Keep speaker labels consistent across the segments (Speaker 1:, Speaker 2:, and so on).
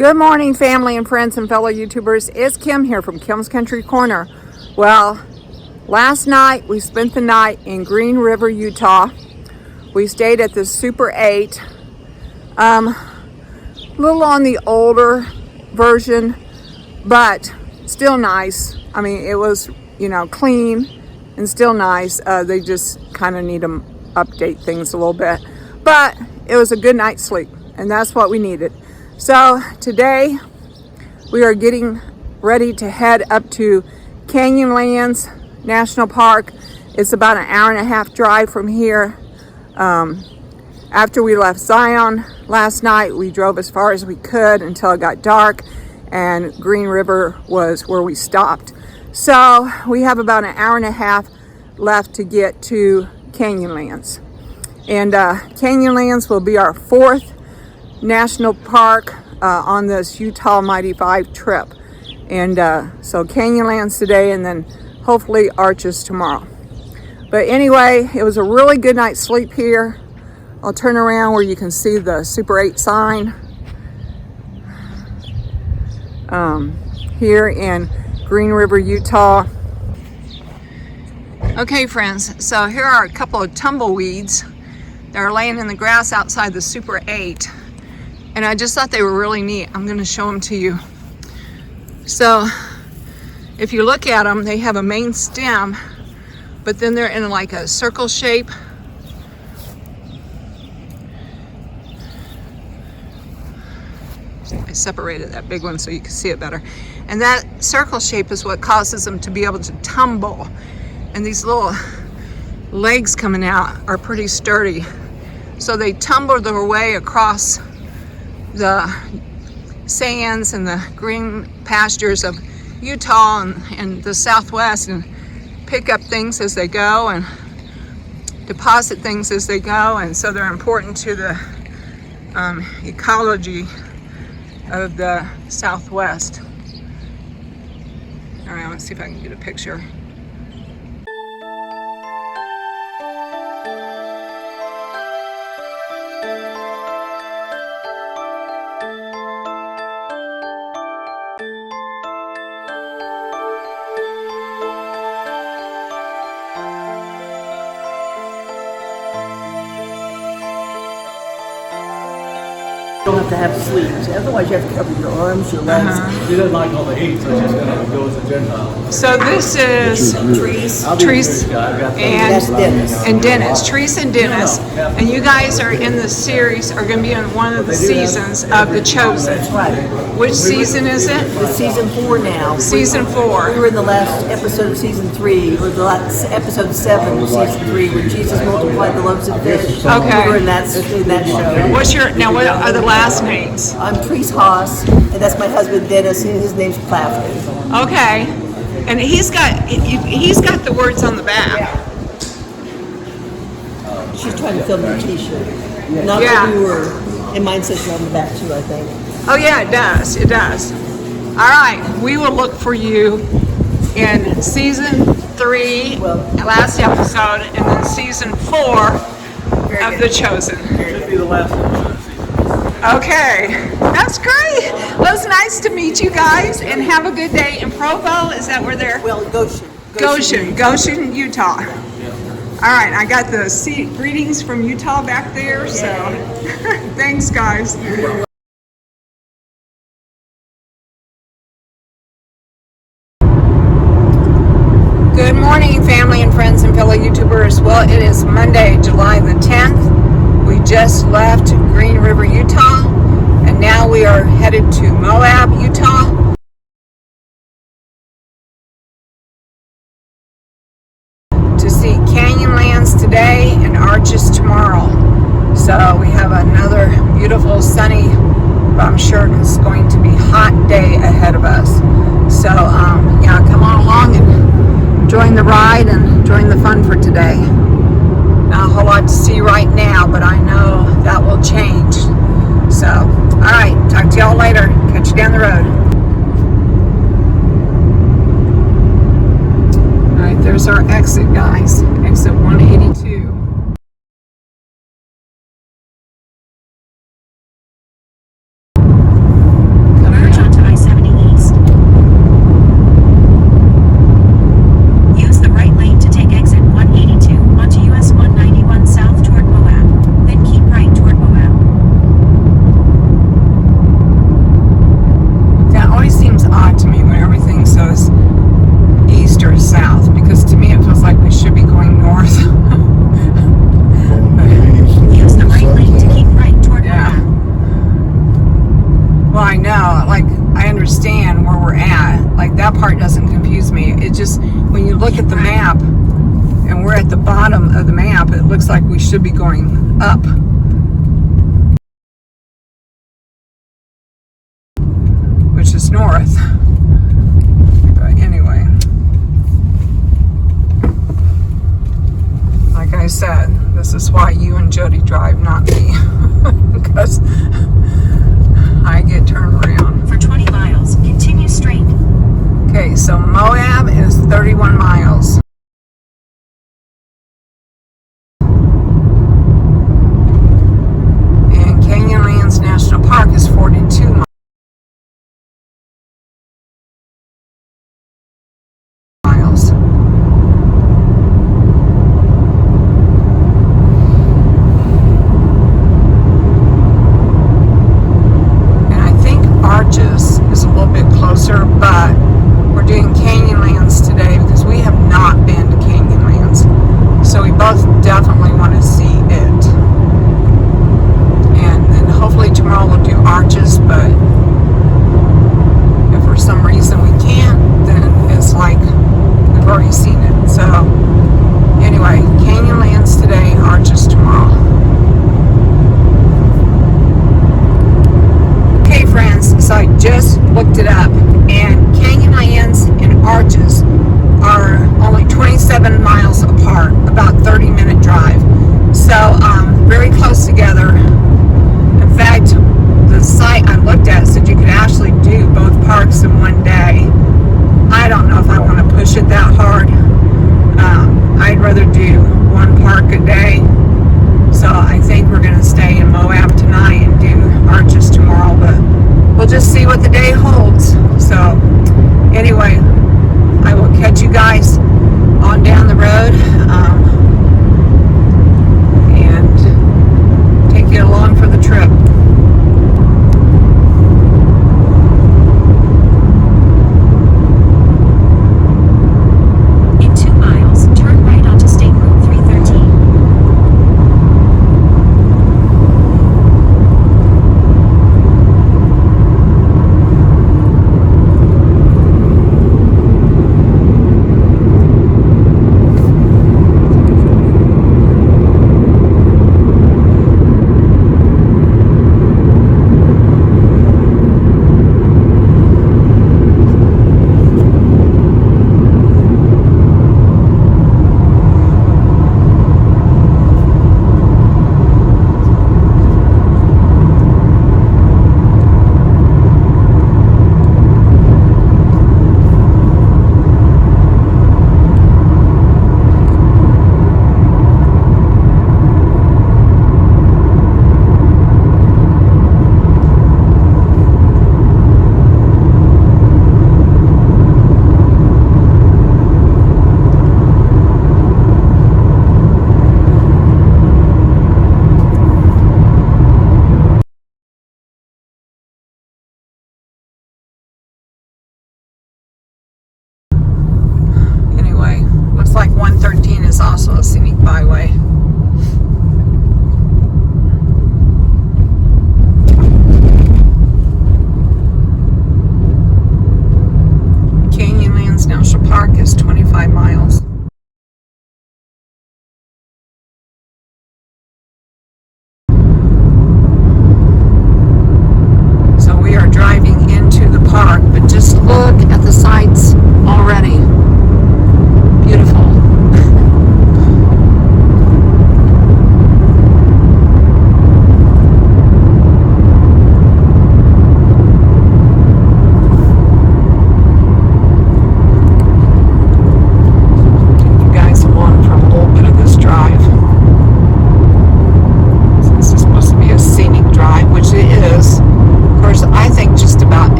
Speaker 1: Good morning, family and friends and fellow YouTubers. It's Kim here from Kim's Country Corner. Well, last night we spent the night in Green River, Utah. We stayed at the Super 8. A little on the older version, but still nice. I mean, it was, clean and still nice. They just kind of need to update things a little bit. But it was a good night's sleep, and that's what we needed. So today we are getting ready to head up to Canyonlands National Park. It's about an hour and a half drive from here. After we left Zion last night, we drove as far as we could until it got dark, and Green River was where we stopped. So we have about an hour and a half left to get to Canyonlands. And Canyonlands will be our fourth national park on this Utah Mighty 5 trip. And so Canyonlands today, and then hopefully Arches tomorrow. But anyway, it was a really good night's sleep here. I'll turn around where you can see the Super 8 sign here in Green River, Utah. Okay, friends, so here are a couple of tumbleweeds that are laying in the grass outside the Super 8. And I just thought they were really neat. I'm going to show them to you. So if you look at them, they have a main stem, but then they're in like a circle shape. I separated that big one so you can see it better. And that circle shape is what causes them to be able to tumble. And these little legs coming out are pretty sturdy. So they tumble their way across the sands and the green pastures of Utah and the Southwest, and pick up things as they go and deposit things as they go. And so they're important to the ecology of the Southwest. All right, let's see if I can get a picture.
Speaker 2: You don't have to have sleeves. Otherwise, you have to cover your arms, your legs.
Speaker 3: She doesn't like all the heat, so she's gonna go as a Gentile.
Speaker 1: So this is Treese and Dennis. Treese and Dennis. And you guys are in the series, are going to be in one of the seasons of The Chosen.
Speaker 2: That's right.
Speaker 1: Which season is it?
Speaker 2: It's season 4 now.
Speaker 1: Season 4.
Speaker 2: We were in the last episode of season 3, or the last episode 7 of season 3, when Jesus multiplied the loaves of fish.
Speaker 1: Okay.
Speaker 2: We were in that show.
Speaker 1: What are the last names?
Speaker 2: I'm Treese Haas, and that's my husband Dennis, and his name's Clafton.
Speaker 1: Okay. And he's got the words on the back.
Speaker 2: She's trying to film your t-shirt. Not that we were, and mine says on the back too, I think.
Speaker 1: Oh yeah, it does. It does. All right, we will look for you in season 3, last episode, and then season 4 of The Chosen.
Speaker 3: Should be the last episode of season.
Speaker 1: Okay, that's great. Well, it's nice to meet you guys, and have a good day in Provo. Is that where they're?
Speaker 2: Well,
Speaker 1: Goshen, Utah. All right, I got the greetings from Utah back there, so thanks, guys. Good morning, family and friends and fellow YouTubers. Well, it is Monday, July the 10th. We just left Green River, Utah, and now we are headed to Moab, Utah. To see Canyonlands today and Arches tomorrow. So we have another beautiful, sunny, but I'm sure it's going to be hot day ahead of us. So yeah, come on along and join the ride and join the fun for today. Not a whole lot to see right now, but I know that will change. So, all right, talk to y'all later. Catch you down the road. All right, there's our exit, guys. Exit 182. looks like we should be going up. Which is north. But anyway. Like I said, this is why you and Jody drive, not me. Because I get turned around.
Speaker 4: For 20 miles, continue straight.
Speaker 1: Okay, so Moab is 31 miles. And Canyonlands National Park is 42 miles. And I think Arches is a little bit closer, but we're doing Canyonlands today because we have not been to Canyonlands. So we both definitely want to see it. And then hopefully tomorrow we'll do Arches, but if for some reason we can't, then it's like we've already seen it. So anyway, Canyonlands today, Arches tomorrow. Okay friends, so I just looked it up, and Canyonlands and Arches are only 27 miles apart, about 30-minute drive. So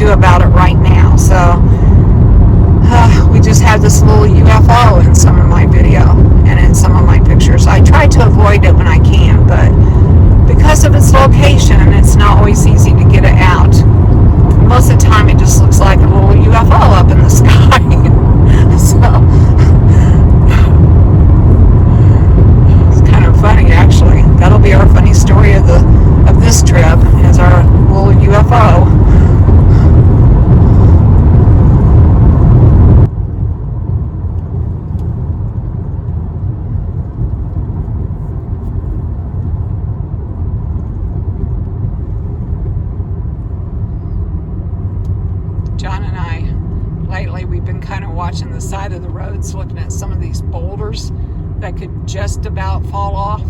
Speaker 1: do about it right now. So we just have this little UFO in some of my video and in some of my pictures. I try to avoid it when I can, but because of its location, it's not always easy to get it out. Most of the time it just looks like a little UFO up in the sky. So it's kind of funny, actually. That'll be our funny story of this trip, is our little UFO. John and I, lately, we've been kind of watching the side of the roads, looking at some of these boulders that could just about fall off.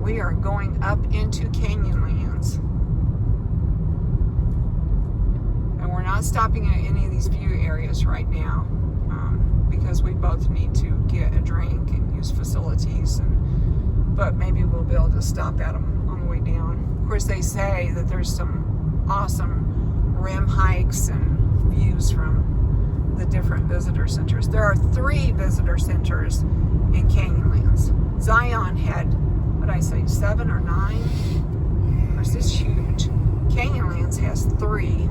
Speaker 1: We are going up into Canyonlands. And we're not stopping at any of these view areas right now because we both need to get a drink and use facilities. But maybe we'll be able to stop at them on the way down. Of course, they say that there's some awesome rim hikes and views from the different visitor centers. There are 3 visitor centers in Canyonlands. Zion had, what I say, 7 or 9? Of course, it's huge. Canyonlands has 3.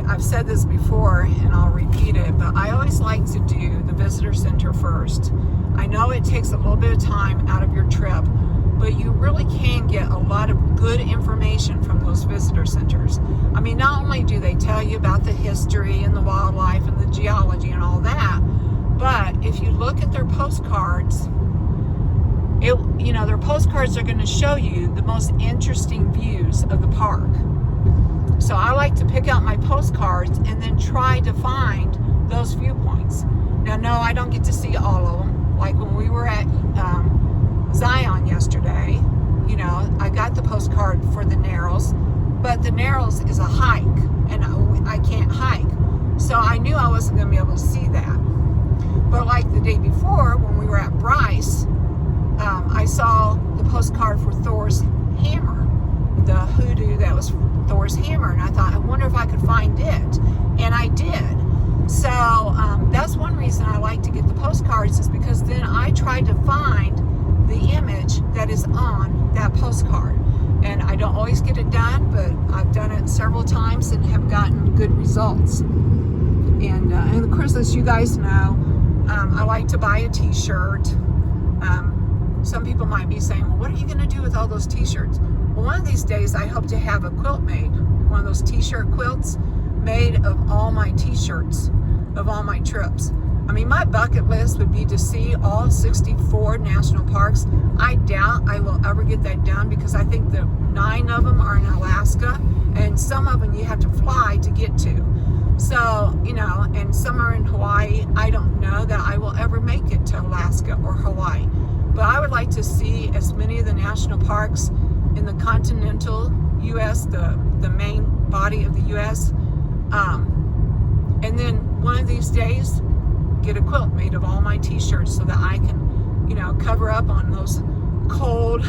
Speaker 1: I've said this before and I'll repeat it, but I always like to do the visitor center first. I know it takes a little bit of time out of your trip, but you really can get a lot of good information from those visitor centers. I mean, not only do they tell you about the history and the wildlife and the geology and all that, but if you look at their postcards, their postcards are going to show you the most interesting views of the park. So I like to pick out my postcards and then try to find those viewpoints. Now, no, I don't get to see all of them. Like when we were at Zion yesterday, I got the postcard for the Narrows, but the Narrows is a hike, and I can't hike. So I knew I wasn't going to be able to see that. But like the day before, when we were at Bryce, I saw the postcard for Thor's hammer, the hoodoo that was Thor's hammer, and I thought, I wonder if I could find it, and I did. So that's one reason I like to get the postcards, is because then I try to find the image that is on that postcard. And I don't always get it done, but I've done it several times and have gotten good results. And of course, as you guys know, I like to buy a t-shirt. Some people might be saying, well, what are you going to do with all those t-shirts? Well, one of these days I hope to have a quilt made, one of those t-shirt quilts made of all my t-shirts of all my trips. I mean, my bucket list would be to see all 64 national parks. I doubt I will ever get that done because I think that 9 of them are in Alaska and some of them you have to fly to get to. So, you know, and some are in Hawaii. I don't know that I will ever make it to Alaska or Hawaii. But I would like to see as many of the national parks in the continental U.S., the main body of the U.S. And then one of these days, get a quilt made of all my t-shirts so that I can, you know, cover up on those cold,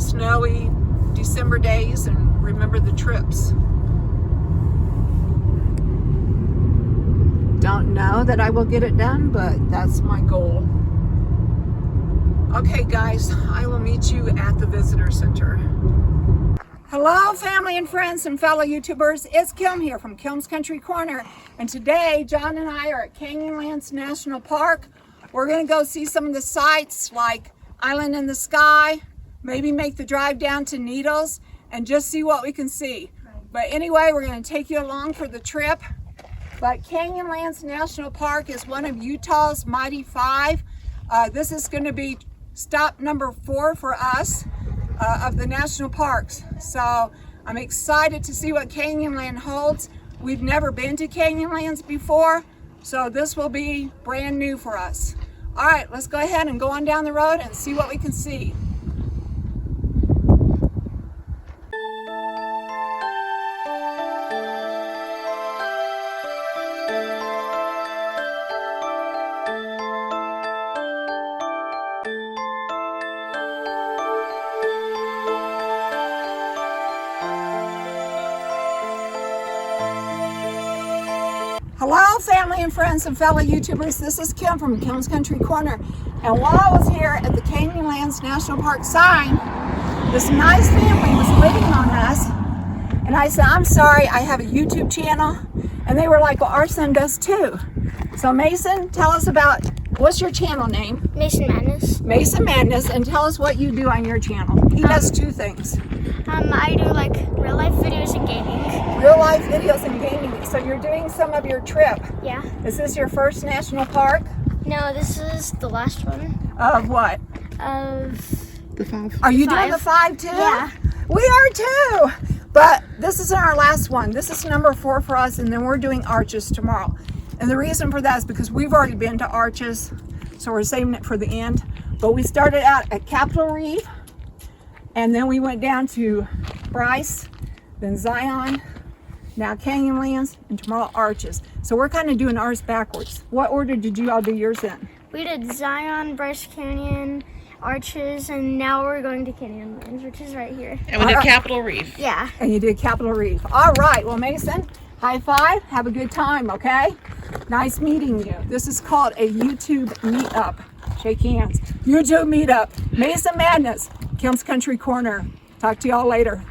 Speaker 1: snowy December days and remember the trips. Don't know that I will get it done, but that's my goal. Okay, guys, I will meet you at the visitor center. Hello, family and friends and fellow YouTubers. It's Kim here from Kim's Country Corner. And today, John and I are at Canyonlands National Park. We're going to go see some of the sights like Island in the Sky, maybe make the drive down to Needles, and just see what we can see. But anyway, we're going to take you along for the trip. But Canyonlands National Park is one of Utah's Mighty Five. This is going to be stop number 4 for us. Of the national parks. So I'm excited to see what Canyonland holds. We've never been to Canyonlands before, so this will be brand new for us. All right, let's go ahead and go on down the road and see what we can see. Hello, family and friends and fellow YouTubers. This is Kim from Kim's Country Corner. And while I was here at the Canyonlands National Park sign, this nice family was waiting on us. And I said, I'm sorry, I have a YouTube channel. And they were like, well, our son does too. So Mason, tell us about, what's your channel name?
Speaker 5: Mason Madness.
Speaker 1: Mason Madness, and tell us what you do on your channel. He does 2 things.
Speaker 5: I do like real life videos and gaming.
Speaker 1: Real life videos and gaming. So you're doing some of your trip.
Speaker 5: Yeah.
Speaker 1: Is this your first national park?
Speaker 5: No, this is the last one.
Speaker 1: Of what?
Speaker 5: Of
Speaker 1: The 5. Are you doing the 5 too?
Speaker 5: Yeah.
Speaker 1: We are too. But this isn't our last one. This is number 4 for us, and then we're doing Arches tomorrow. And the reason for that is because we've already been to Arches, so we're saving it for the end. But we started out at Capitol Reef, and then we went down to Bryce, then Zion, now Canyonlands, and tomorrow Arches. So we're kind of doing ours backwards. What order did you all do yours in?
Speaker 5: we did Zion, Bryce Canyon, Arches, and now we're going to Canyonlands, which is right here.
Speaker 6: And we did Capitol Reef.
Speaker 5: Yeah.
Speaker 1: And you did Capitol Reef. All right. Well, Mason, high five. Have a good time, okay? Nice meeting you. This is called a YouTube meetup. Shake hands. YouTube meetup. Mason Madness, Kim's Country Corner. Talk to y'all later.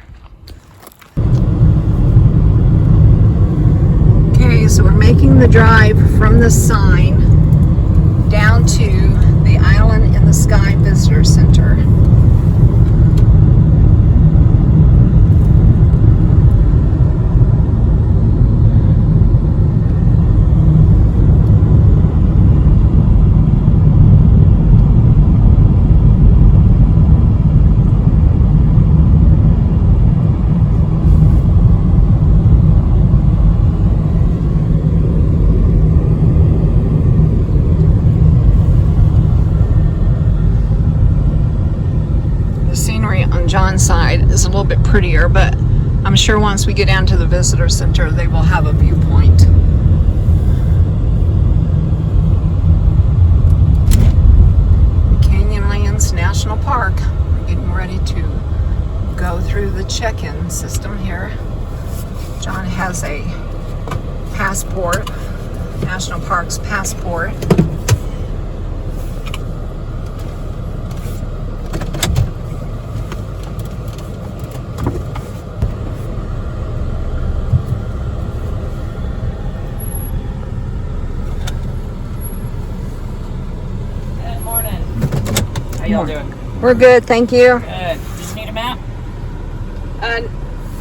Speaker 1: Okay, so we're making the drive from the sign down to the Island in the Sky Visitor Center. John's side is a little bit prettier, but I'm sure once we get down to the visitor center they will have a viewpoint. Canyonlands National Park. We're getting ready to go through the check-in system here. John has a passport, National Park's passport.
Speaker 6: How y'all doing?
Speaker 1: We're good, thank you.
Speaker 6: Good. Just need a map?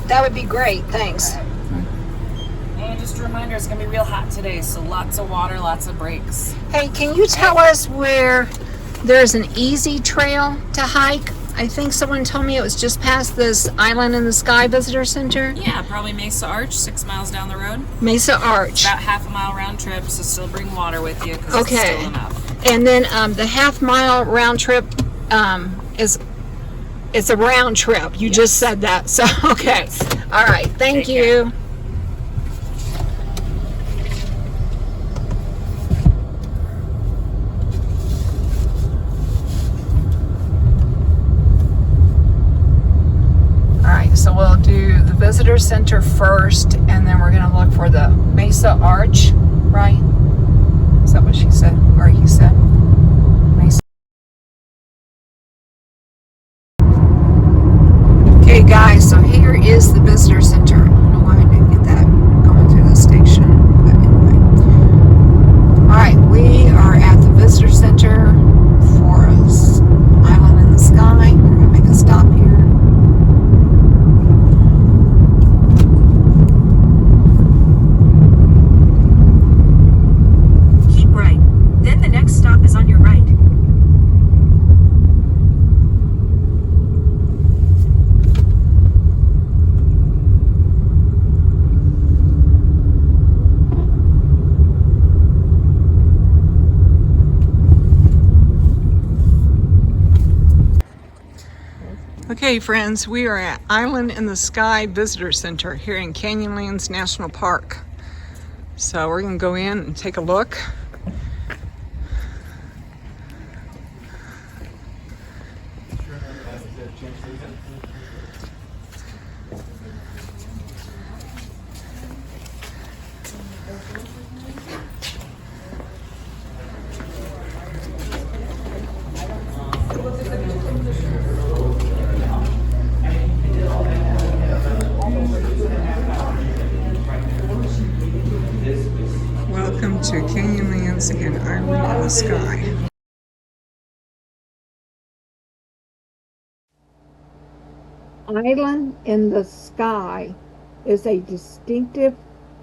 Speaker 1: That would be great, thanks.
Speaker 6: And just a reminder, it's going to be real hot today, so lots of water, lots of breaks.
Speaker 1: Hey, can you tell us where there's an easy trail to hike? I think someone told me it was just past this Island in the Sky Visitor Center.
Speaker 6: Yeah, probably Mesa Arch, 6 miles down the road.
Speaker 1: Mesa Arch.
Speaker 6: About half a mile round trip, so still bring water with you because it's
Speaker 1: Okay.
Speaker 6: still enough.
Speaker 1: And then the half-mile round trip is it's a round trip. You just said that. So, okay. All right. Thank
Speaker 6: Take care.
Speaker 1: you. So we'll do the visitor center first, and then we're going to look for the Mesa Arch, right? Is that what she said, or he said? Mesa. Okay, guys, so here is the visitor center. I don't know why I didn't get that going through the station, but anyway. All right, we are at the visitor center for Island in the Sky. We're going to make a stop here.
Speaker 4: Stop is on your right.
Speaker 1: Okay, friends, we are at Island in the Sky Visitor Center here in Canyonlands National Park. So we're going to go in and take a look. Welcome to Canyonlands and Island in the Sky. Island in the Sky is a distinctive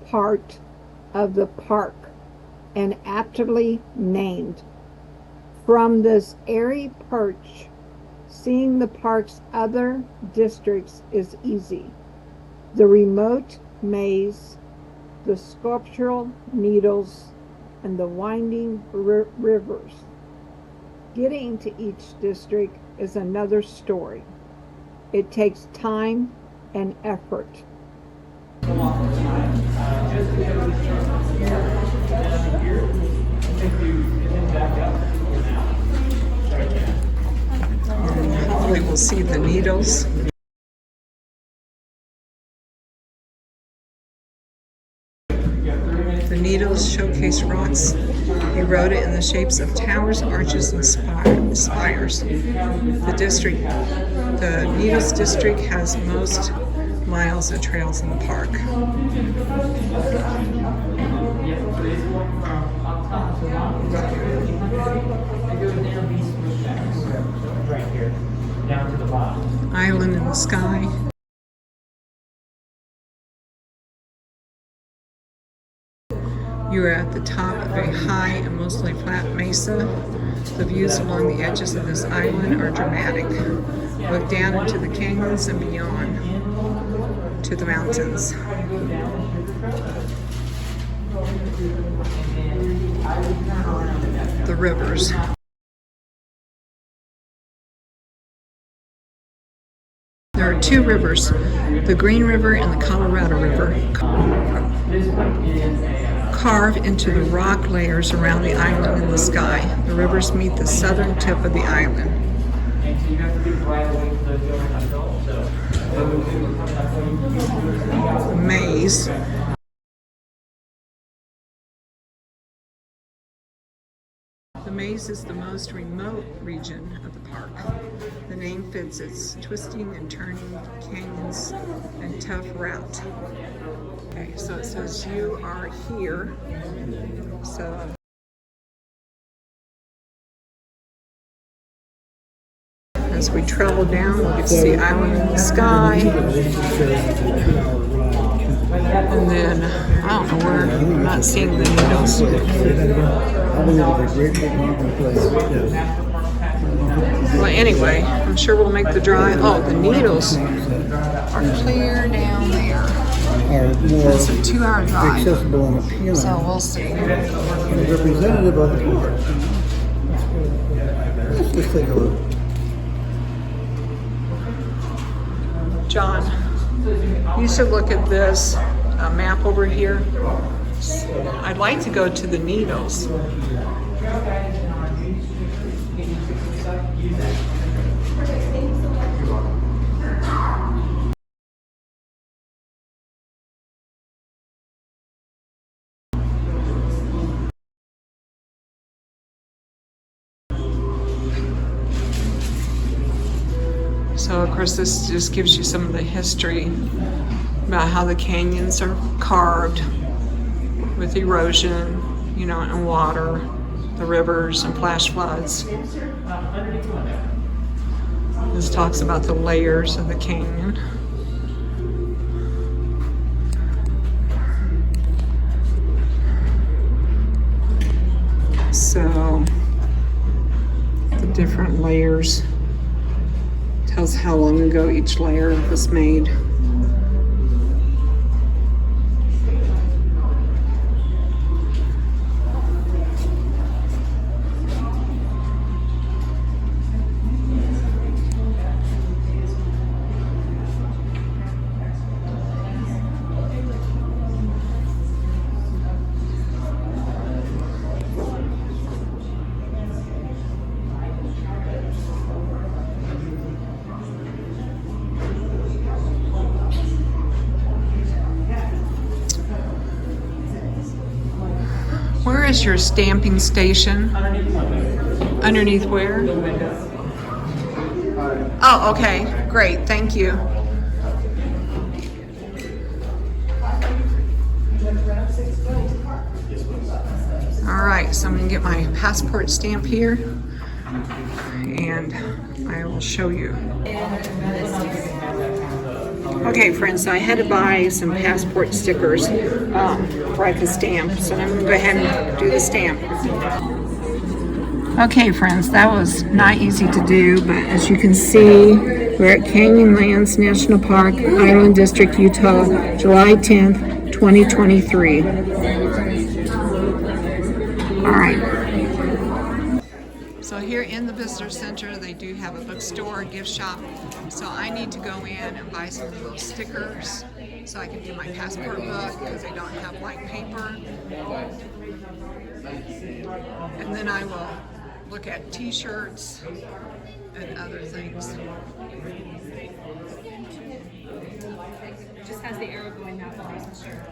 Speaker 1: part of the park and aptly named. From this airy perch, seeing the park's other districts is easy. The remote maze, the sculptural needles, and the winding rivers. Getting to each district is another story. It takes time and effort. Hopefully we'll see the needles. The needles showcase rocks eroded in the shapes of towers, arches, and spires. The Needles District has most miles of trails in the park. Island in the Sky. You are at the top of a high and mostly flat mesa. The views along the edges of this island are dramatic. Look down into the canyons and beyond to the mountains. The rivers. There are two rivers, the Green River and the Colorado River, carved into the rock layers around the island in the sky. The rivers meet the southern tip of the island. The maze. The maze is the most remote region of the park. The name fits its twisting and turning canyons and tough route. Okay, so it says you are here. So As we travel down, we get to see island in the sky. And then, I don't know where, I'm not seeing the needles. Well, anyway, I'm sure we'll make the drive. Oh, the needles are clear down there. It's a 2-hour drive.
Speaker 7: Accessible and appealing.
Speaker 1: So we'll see.
Speaker 7: Representative of the board. Let's just take a look.
Speaker 1: John, you should look at this map over here. I'd like to go to the Needles. So of course this just gives you some of the history about how the canyons are carved with erosion, you know, and water, the rivers and flash floods. This talks about the layers of the canyon. So the different layers tells how long ago each layer was made. Where is your stamping station? Underneath where? Oh, okay, great, thank you. All right, so I'm gonna get my passport stamp here and I will show you. Okay, friends, so I had to buy some passport stickers for I could stamp, so I'm going to go ahead and do the stamp. Okay, friends, that was not easy to do, but as you can see, we're at Canyonlands National Park, Island District, Utah, July 10th, 2023. All right. So here in the visitor center, they do have a bookstore, a gift shop. So I need to go in and buy some of those stickers so I can do my passport book because they don't have white paper. And then I will look at t-shirts and other things.
Speaker 6: It just has the arrow going that way, sure.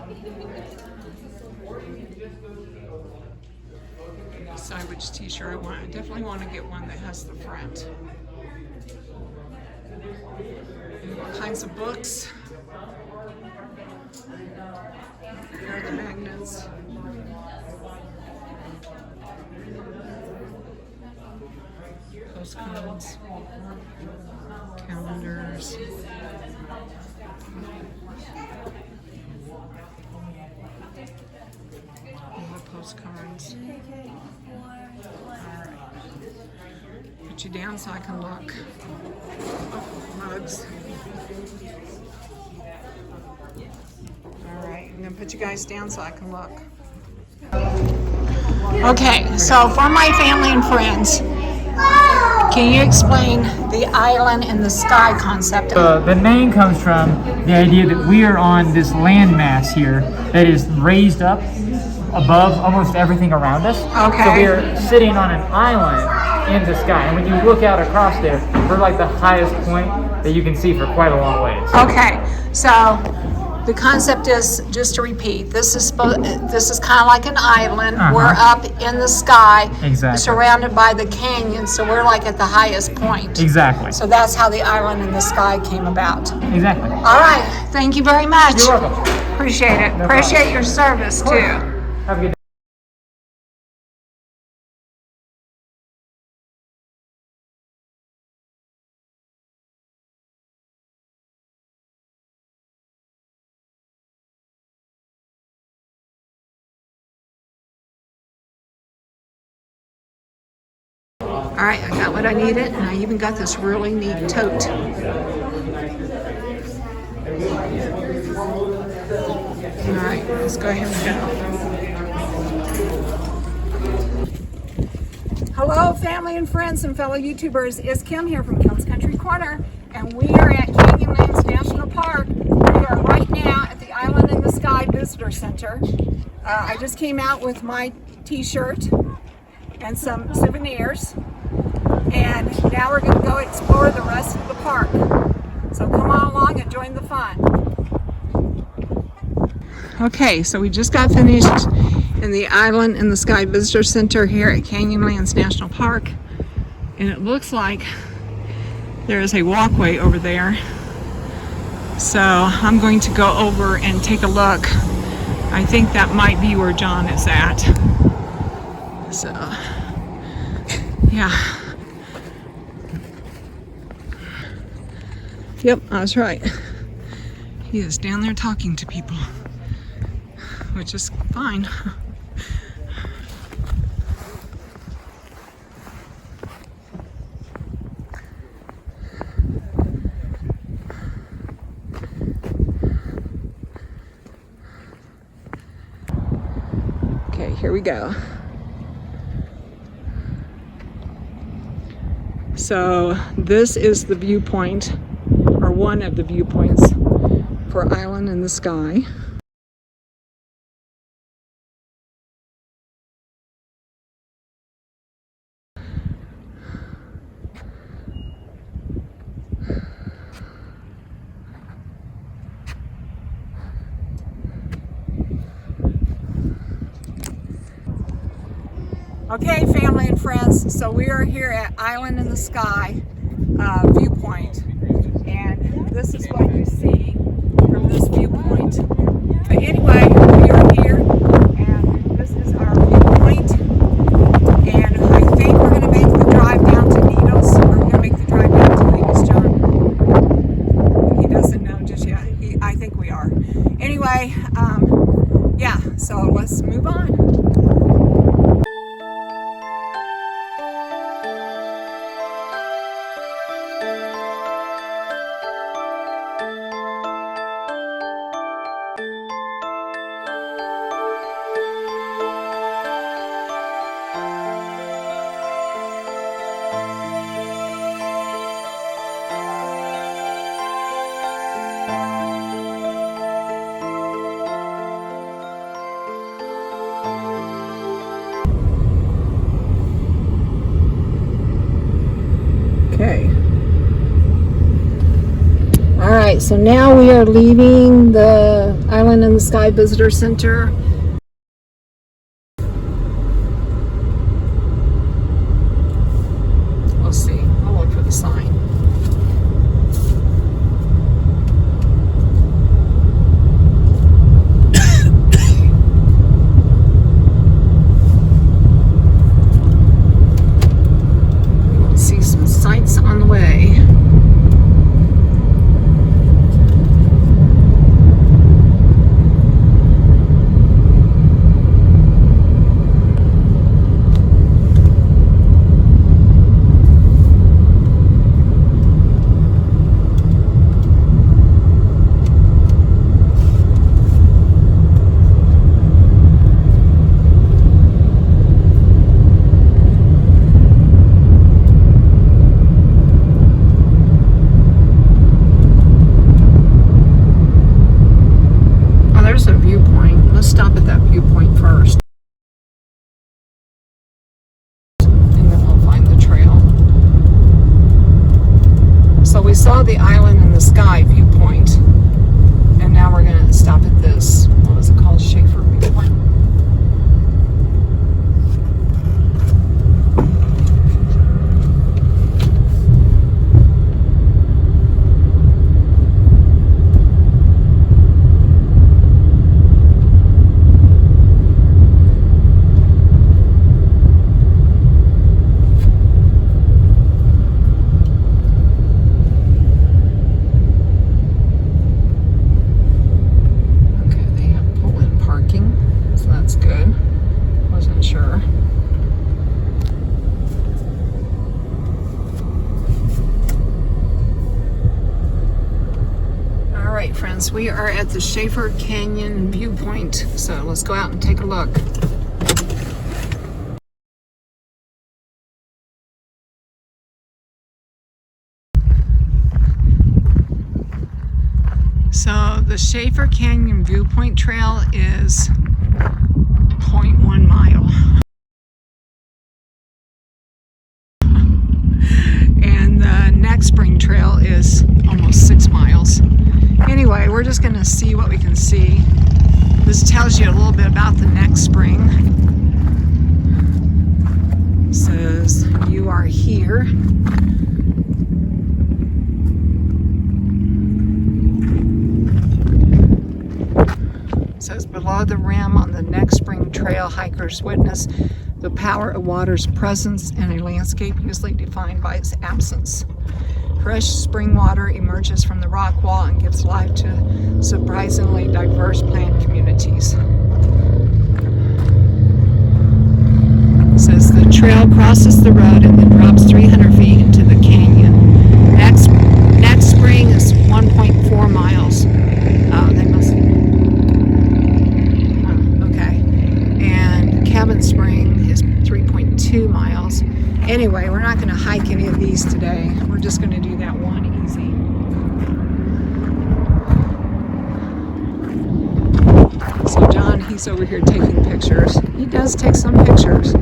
Speaker 1: Decide which t-shirt I want. I definitely want to get one that has the front. All kinds of books. Here are the magnets. Postcards. Calendars. More postcards. Alright. Put you down so I can look. Oh, mugs. Alright, I'm gonna put you guys down so I can look. Okay, so for my family and friends, can you explain the island in the sky concept?
Speaker 8: The name comes from the idea that we are on this landmass here that is raised up above almost everything around us.
Speaker 1: Okay.
Speaker 8: So we're sitting on an island in the sky. And when you look out across there, we're like the highest point that you can see for quite a long ways.
Speaker 1: Okay, so the concept is, just to repeat, this is kind of like an island. We're up in the sky,
Speaker 8: Exactly.
Speaker 1: surrounded by the canyon, so we're like at the highest point.
Speaker 8: Exactly.
Speaker 1: So that's how the island in the sky came about.
Speaker 8: Exactly.
Speaker 1: All right, thank you very much.
Speaker 8: You're welcome.
Speaker 1: Appreciate it.
Speaker 8: No
Speaker 1: Appreciate
Speaker 8: problem.
Speaker 1: your service too.
Speaker 8: Have a good day.
Speaker 1: All right, I got what I needed, and I even got this really neat tote. All right, let's go ahead and go. Hello, family and friends and fellow YouTubers. It's Kim here from Kim's Country Corner, and we are at Canyonlands National Park. We are right now at the Island in the Sky Visitor Center. I just came out with my t-shirt and some souvenirs, and now we're going to go explore the rest of the park. So come on along and join the fun. Okay, so we just got finished in the Island in the Sky Visitor Center here at Canyonlands National Park, and it looks like there is a walkway over there. So I'm going to go over and take a look. I think that might be where John is at. So, yeah. Yep, I was right. He is down there talking to people, which is fine. Okay, here we go. So this is the viewpoint, or one of the viewpoints for Island in the Sky. Okay, family and friends, so we are here at Island in the Sky viewpoint, and this is what you see from this viewpoint. But anyway, we are here, and this is our viewpoint, and I think we're going to make the drive down to Needles. We're going to make the drive down to Vegas, John. He doesn't know just yet. I think we are. Anyway, yeah, so let's move on. Okay. All right, so now we are leaving the Island in the Sky Visitor Center. We'll see. I'll look for the sign. We'll see some sights on the way. right, friends, we are at the Schaefer Canyon viewpoint, so let's go out and take a look. So the Schaefer Canyon viewpoint trail is 0.1 mile. And the next spring trail is almost 6 miles. Anyway, we're just going to see what we can see. This tells you a little bit about the next spring. It says you are here. It says below the rim on the next spring trail, hikers witness the power of water's presence in a landscape usually defined by its absence. Fresh spring water emerges from the rock wall and gives life to surprisingly diverse plant communities. It says the trail crosses the road and then drops 300 feet into the canyon. Next spring is 1.4 miles. Oh, they must. Oh, okay. And Cabin Spring is 3.2 miles. Anyway, we're not going to hike any of these today. We're just going to do that one easy. So John, he's over here taking pictures. He does take some pictures.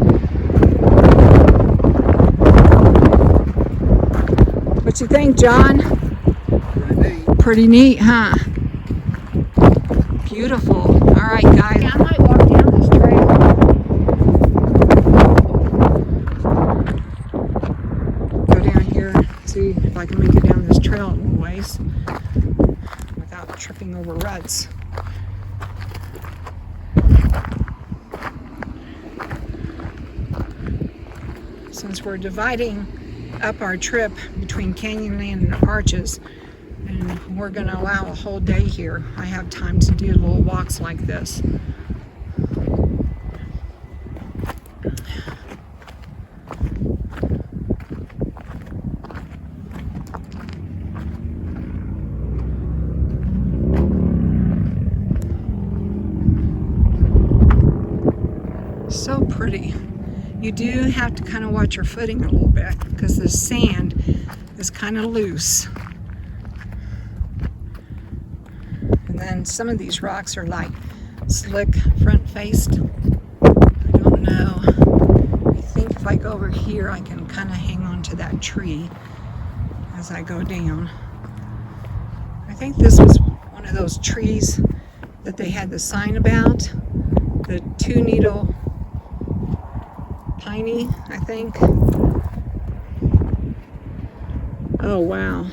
Speaker 1: What you think, John? Pretty neat, huh? Beautiful. All right, guys.
Speaker 5: Yeah, I might walk down this trail.
Speaker 1: Go down here, see if I can make it down this trail a little ways without tripping over ruts. Since we're dividing up our trip between Canyonland and Arches, and we're going to allow a whole day here, I have time to do little walks like this. So pretty. You do have to kind of watch your footing a little bit because the sand is kind of loose. And then some of these rocks are like slick front faced. I don't know. I think if I go over here I can kind of hang on to that tree as I go down. I think this was one of those trees that they had the sign about. The 2-needle piney, I think. Oh wow.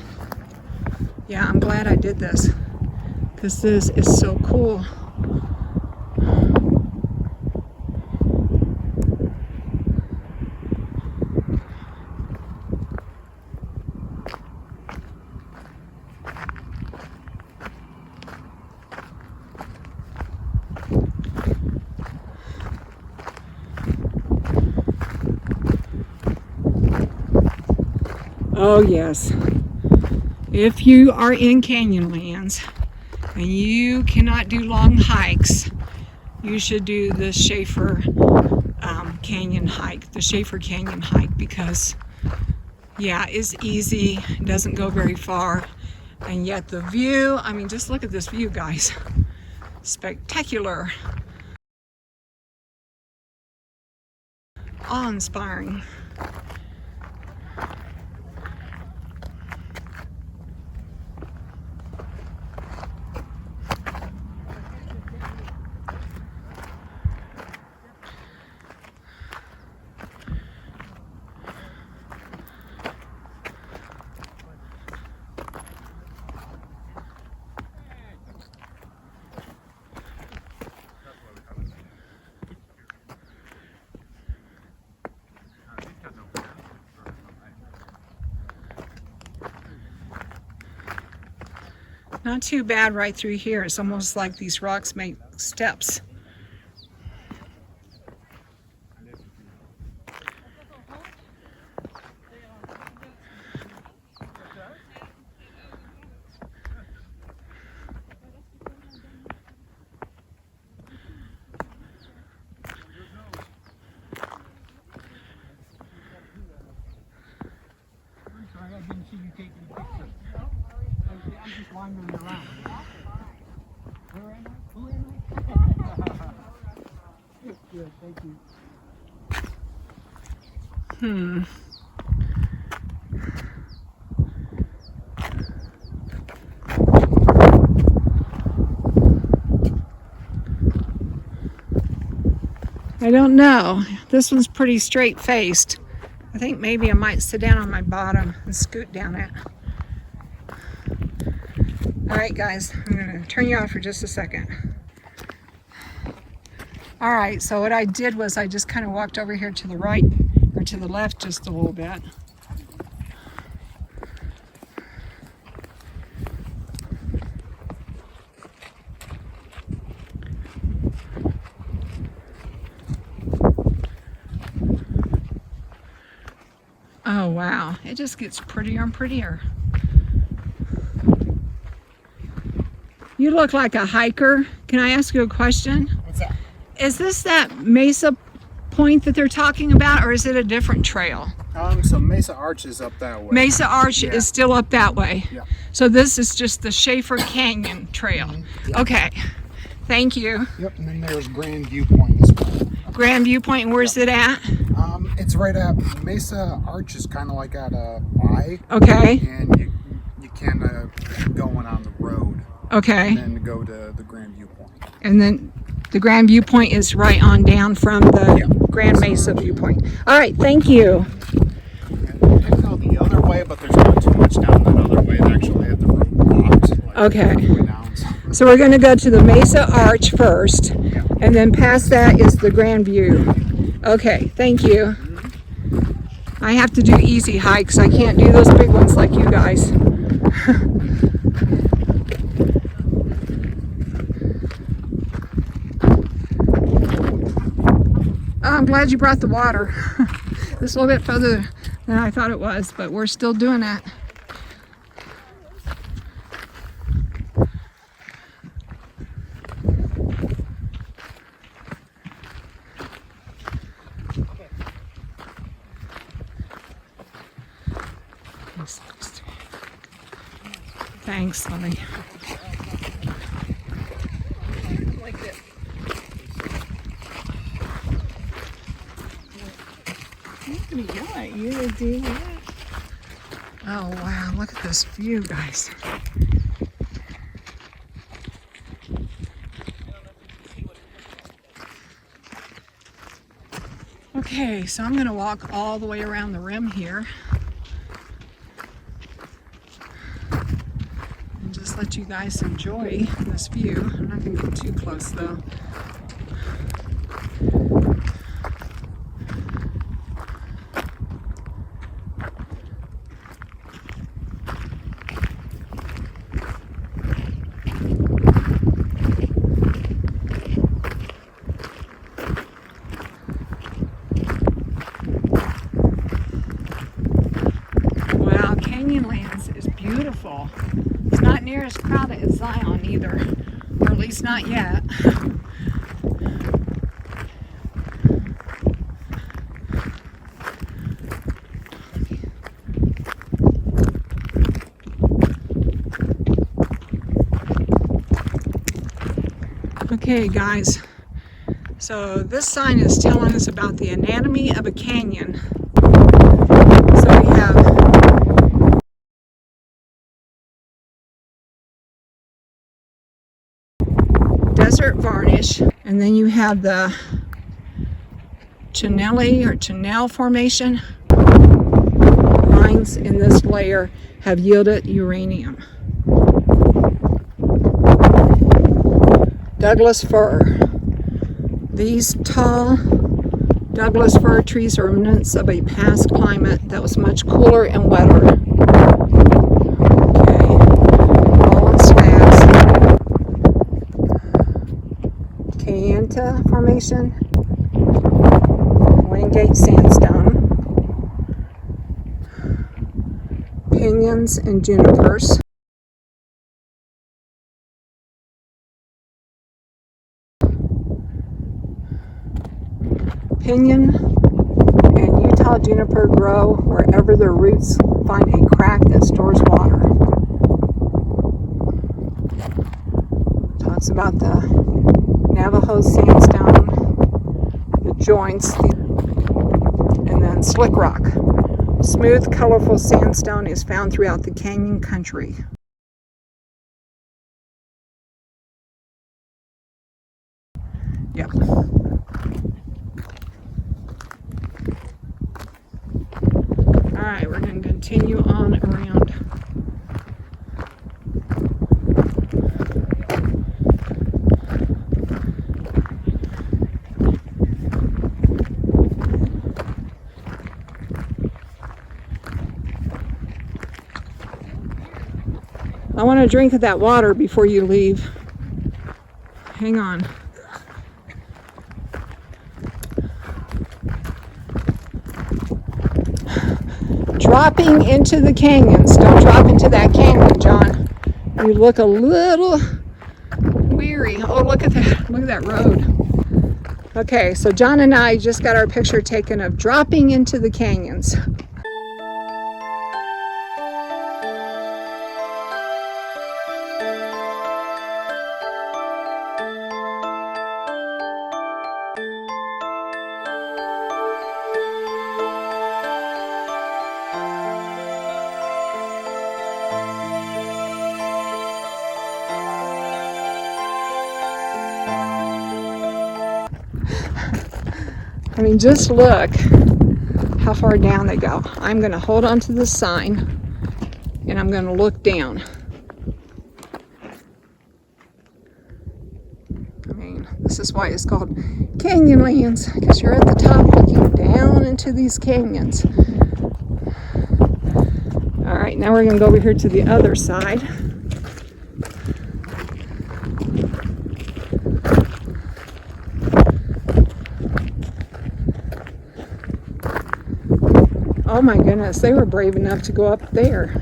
Speaker 1: Yeah, I'm glad I did this because this is so cool. Oh yes, if you are in Canyonlands and you cannot do long hikes, you should do the Schaefer Canyon hike, the Schaefer Canyon hike, because yeah, it's easy, it doesn't go very far, and yet the view, I mean, just look at this view, guys. Spectacular. Awe-inspiring. Not too bad right through here. It's almost like these rocks make steps. I don't know. This one's pretty straight faced. I think maybe I might sit down on my bottom and scoot down it. All right, guys, I'm gonna turn you off for just a second. All right, so what I did was I just kind of walked over here to the right or to the left just a little bit. Oh wow, it just gets prettier and prettier. You look like a hiker. Can I ask you a question?
Speaker 9: What's that?
Speaker 1: Is this that Mesa Point that they're talking about, or is it a different trail?
Speaker 9: So Mesa Arch is up that way.
Speaker 1: Mesa Arch is still up that way.
Speaker 9: Yeah.
Speaker 1: So this is just the Schaefer Canyon Trail. Okay, thank you.
Speaker 9: Yep, and then there's Grand Viewpoint as well.
Speaker 1: Grand Viewpoint, and where's it at?
Speaker 9: It's right at Mesa Arch is kind of like at a Y.
Speaker 1: Okay,
Speaker 9: And you can go in on the road
Speaker 1: okay.
Speaker 9: and then go to the Grand Viewpoint.
Speaker 1: And then the Grand Viewpoint is right on down from the Grand Mesa Viewpoint. All right, thank you.
Speaker 9: And you can go the other way, but there's not too much down that other way. They actually have the road blocked. Like,
Speaker 1: Okay.
Speaker 9: all the way down.
Speaker 1: So we're going to go to the Mesa Arch first, and then past that is the Grand View. Okay, thank you. I have to do easy hikes. I can't do those big ones like you guys. I'm glad you brought the water. It's a little bit further than I thought it was, but we're still doing that. Thanks, Lily. Oh wow, look at this view, guys. Okay, so I'm gonna walk all the way around the rim here. And just let you guys enjoy this view. I'm not gonna get too close though. Wow, Canyonlands is beautiful. It's not near as crowded as Zion either, or at least not yet. Okay, guys. So this sign is telling us about the anatomy of a canyon. So we have desert varnish, and then you have the Chenelle formation. Mines in this layer have yielded uranium. Douglas fir. These tall Douglas fir trees are remnants of a past climate that was much cooler and wetter. Okay, fallen slabs. Kayenta Formation, Wingate Sandstone, Pinyons and junipers. Pinyon and Utah juniper grow wherever their roots find a crack that stores water. talks about the Navajo sandstone, the joints, and then slick rock. Smooth, colorful sandstone is found throughout the canyon country. Yep. Alright, we're going to continue on around. I want to drink of that water before you leave. Hang on. Dropping into the canyons. Don't drop into that canyon, John. You look a little weary. Oh, look at that. Look at that road. Okay, so John and I just got our picture taken of dropping into the canyons. I mean, just look how far down they go. I'm going to hold on to this sign and I'm going to look down. I mean, this is why it's called Canyonlands, because you're at the top looking down into these canyons. All right, now we're going to go over here to the other side. Oh my goodness, they were brave enough to go up there.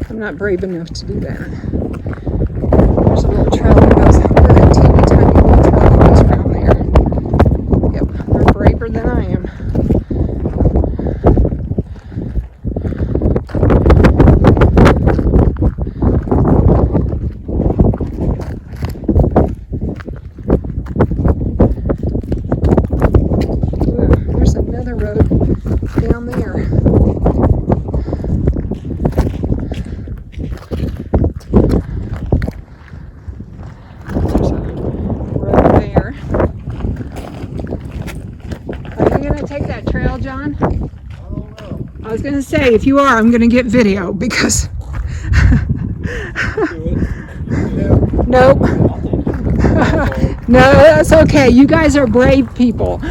Speaker 1: I'm not brave enough to do that. There's a little trail that goes over that teeny tiny little trail that goes around there. Yep, they're braver than I am. Ooh, there's another road down there. Take that trail, John? I don't know. I was going to say, if you are, I'm going to get video because... Nope. No, that's okay. You guys are brave people.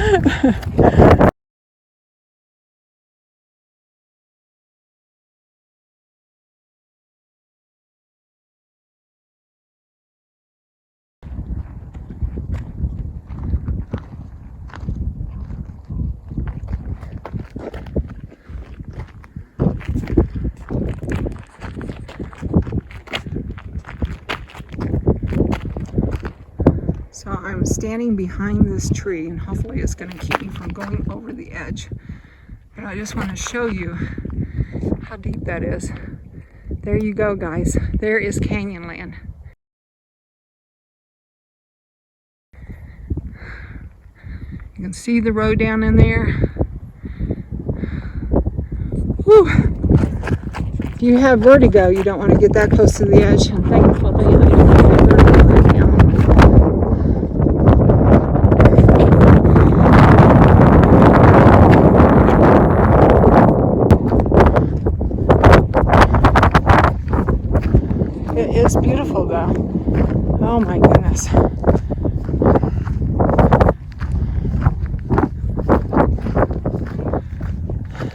Speaker 1: So I'm standing behind this tree and hopefully it's going to keep me from going over the edge. But I just want to show you how deep that is. There you go, guys. There is Canyonland. You can see the road down in there. Whew. If you have vertigo, you don't want to get that close to the edge. And thankfully, I don't have vertigo right now. It is beautiful though. Oh my goodness.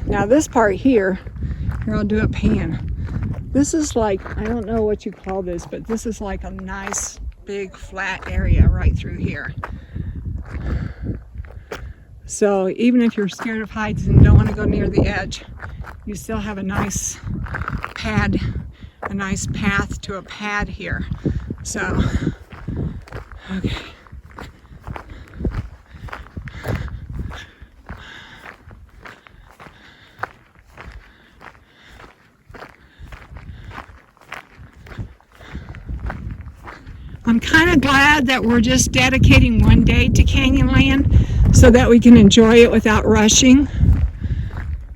Speaker 1: Now this part here I'll do a pan. This is like, I don't know what you call this, but this is like a nice big flat area right through here. So even if you're scared of heights and don't want to go near the edge, you still have a nice pad, a nice path to a pad here. So, okay. I'm kind of glad that we're just dedicating one day to Canyonland so that we can enjoy it without rushing.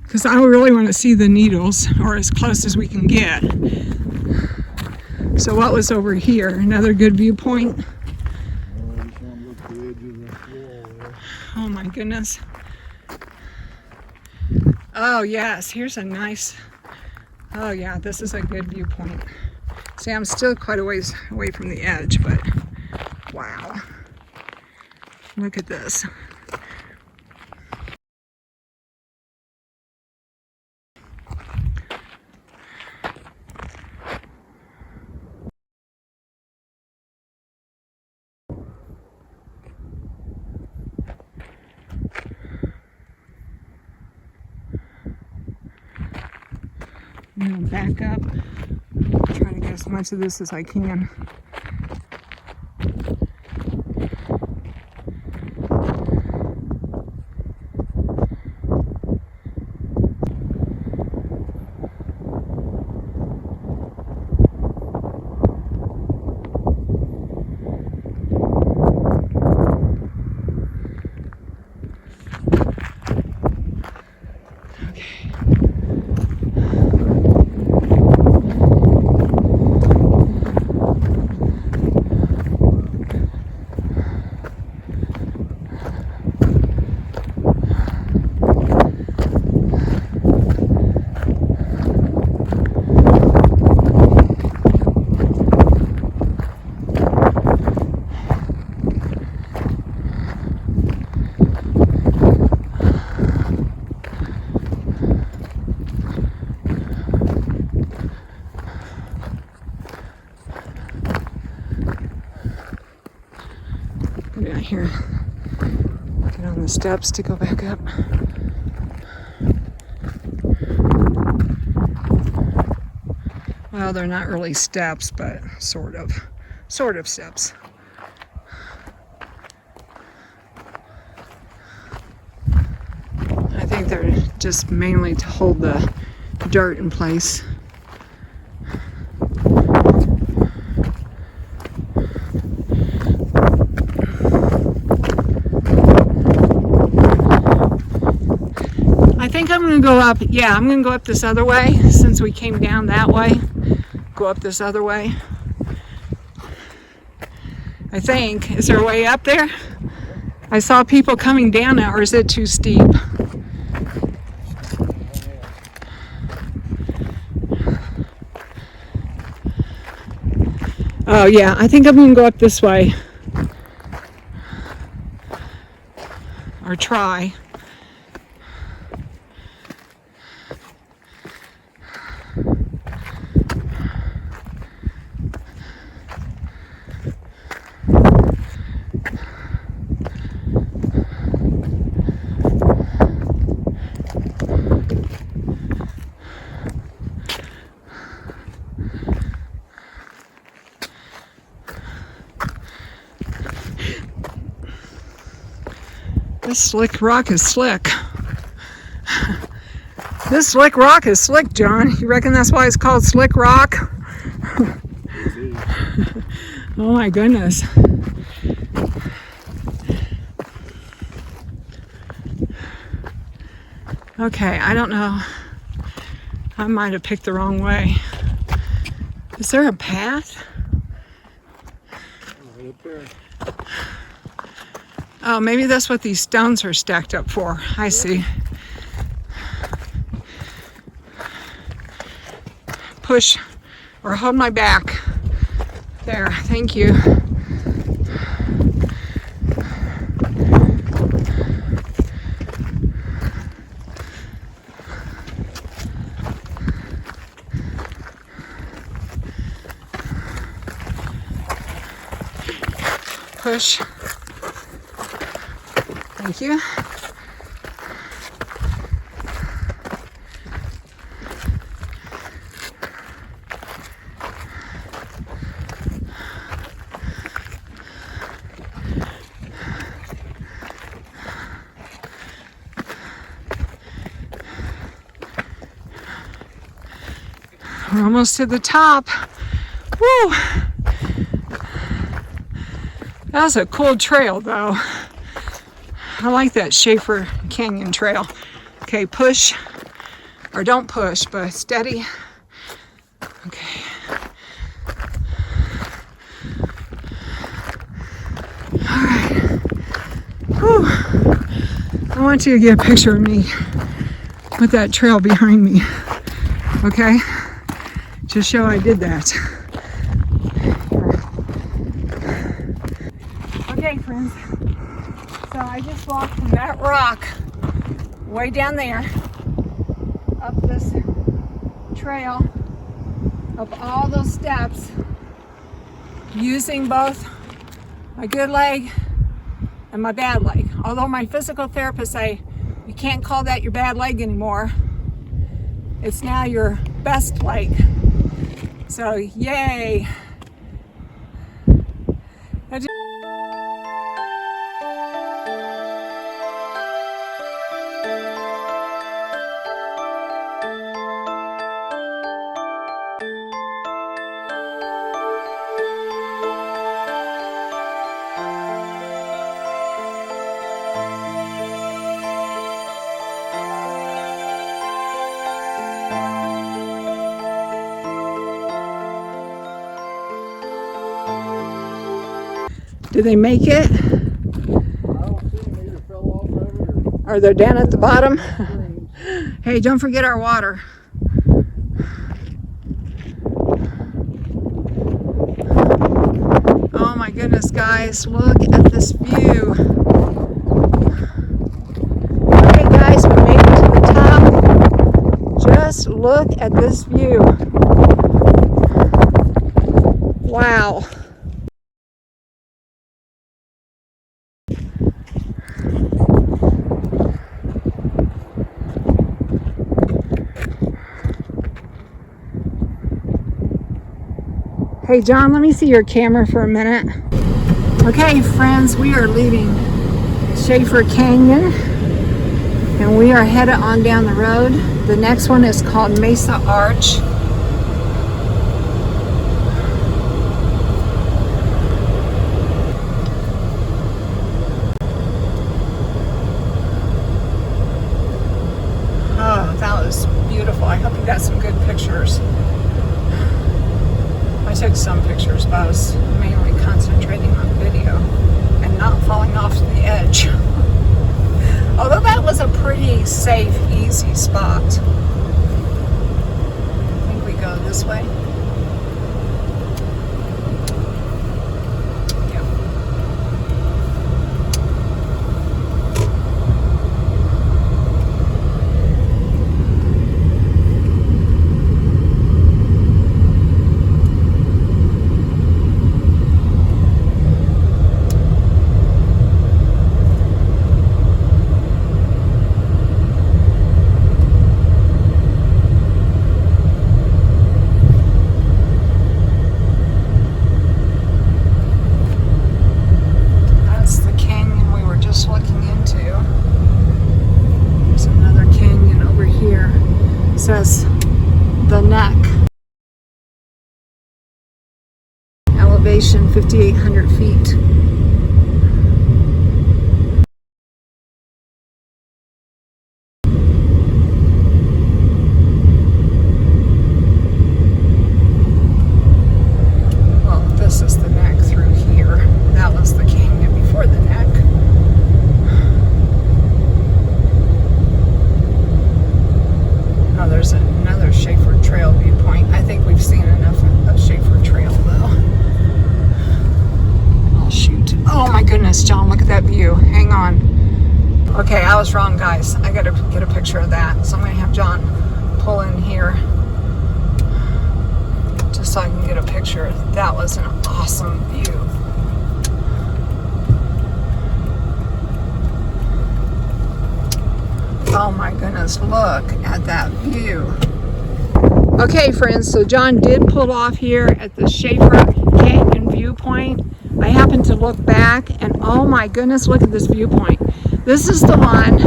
Speaker 1: Because I really want to see the needles, or as close as we can get. So what was over here? Another good viewpoint. Oh my goodness. Oh yes, here's a nice, oh yeah, this is a good viewpoint. See, I'm still quite a ways away from the edge, but wow. Look at this. I'm gonna back up, try to get as much of this as I can. Down here, get on the steps to go back up. Well, they're not really steps, but sort of steps. I think they're just mainly to hold the dirt in place. I think I'm going to go up, yeah, I'm going to go up this other way since we came down that way. Go up this other way. I think. Is there a way up there? I saw people coming down it, or is it too steep? Oh yeah, I think I'm going to go up this way. Or try. This slick rock is slick. This slick rock is slick, John. You reckon that's why it's called slick rock? Oh my goodness. Okay, I don't know. I might have picked the wrong way. Is there a path? Oh, maybe that's what these stones are stacked up for. I see. Push or hold my back. There, thank you. Push. Thank you. We're almost to the top. Woo! That's a cool trail though. I like that Schaefer Canyon trail. Okay, push, or don't push, but steady. Okay. All right. Whew. I want you to get a picture of me with that trail behind me. Okay? Just show I did that. Okay, friends. So I just walked from that rock way down there up this trail, up all those steps, using both my good leg and my bad leg. Although my physical therapist say you can't call that your bad leg anymore. It's now your best leg. So yay. Did they make it? Or they're down at the bottom? Hey, don't forget our water. Oh my goodness, guys, look at this view. Okay, guys, we made it to the top. Just look at this view. Wow. Hey John, let me see your camera for a minute. Okay friends, we are leaving Schaefer Canyon and we are headed on down the road. The next one is called Mesa Arch. Oh, that was beautiful. I hope you got some good pictures. I took some pictures, but I was mainly concentrating on video and not falling off the edge. Although that was a pretty safe, easy spot. I think we go this way. Says the neck. Elevation 5,800 feet. Well, this is the neck through here. That was the canyon before the neck. Oh, there's another Schaefer Trail viewpoint. I think we've seen enough of Schaefer Trail though. Oh shoot. Oh my goodness, John, look at that view. Hang on. Okay, I was wrong, guys. I gotta get a picture of that. So I'm gonna have John pull in here just so I can get a picture. That was an awesome view. Oh my goodness, look at that view. Okay friends, so John did pull off here at the Schaefer Canyon viewpoint. I happened to look back and oh my goodness, look at this viewpoint. This is the one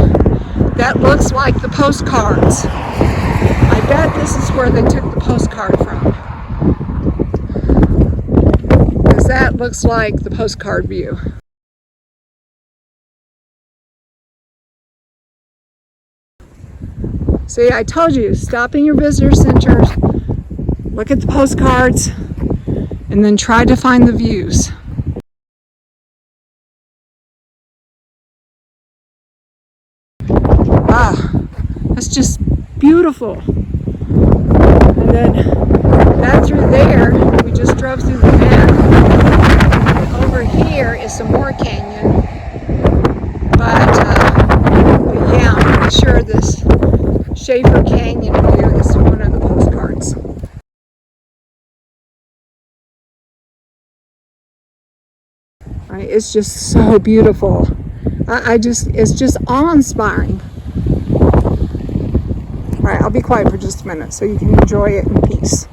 Speaker 1: that looks like the postcards. I bet this is where they took the postcard from. Because that looks like the postcard view. See, I told you, stop in your visitor centers, look at the postcards, and then try to find the views. Ah, that's just beautiful. And then back through there, we just drove through the path. Over here is some more canyon. But yeah, I'm pretty sure this Schaefer Canyon view is one of the postcards. Right, it's just so beautiful. It's just awe-inspiring. All right, I'll be quiet for just a minute so you can enjoy it in peace.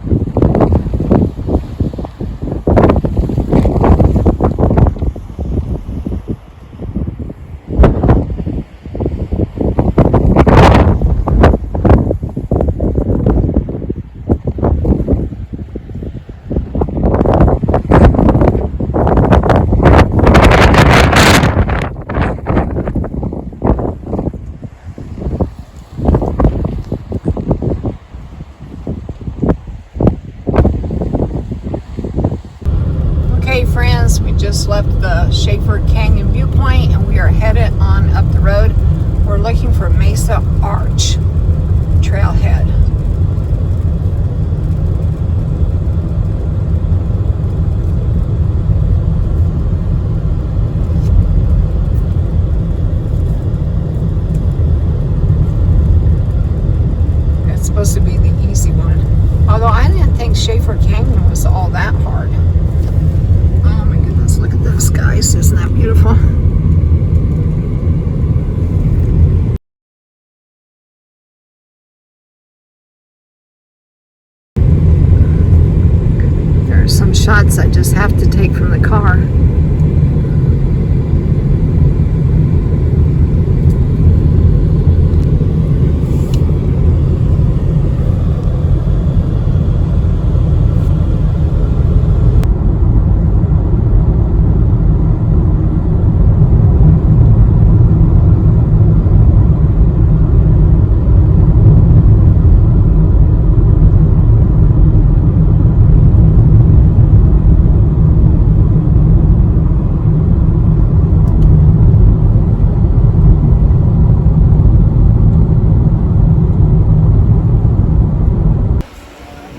Speaker 1: Okay, friends, we just left the Schaefer Canyon viewpoint and we are headed on up the road. We're looking for Mesa Arch trailhead. It's supposed to be the easy one. Although I didn't think Schaefer Canyon was all that hard. Oh my goodness, look at this, guys. Isn't that beautiful? There are some shots I just have to take from the car.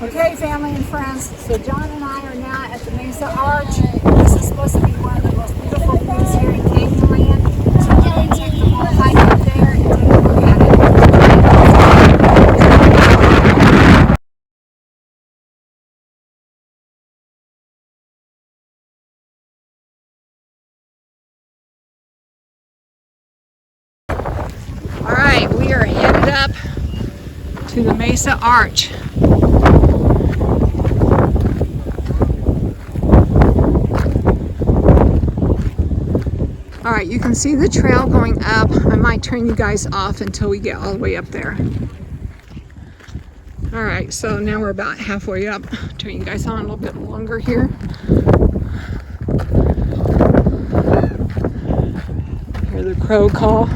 Speaker 1: Okay, family and friends, so John and I are now at the Mesa Arch. This is supposed to be one of the most beautiful views here in Canyonland. So we're going to take the whole hike up there and take a look at it. All right, we are headed up to the Mesa Arch. All right, you can see the trail going up. I might turn you guys off until we get all the way up there. All right, so now we're about halfway up. Turn you guys on a little bit longer here. Hear the crow call.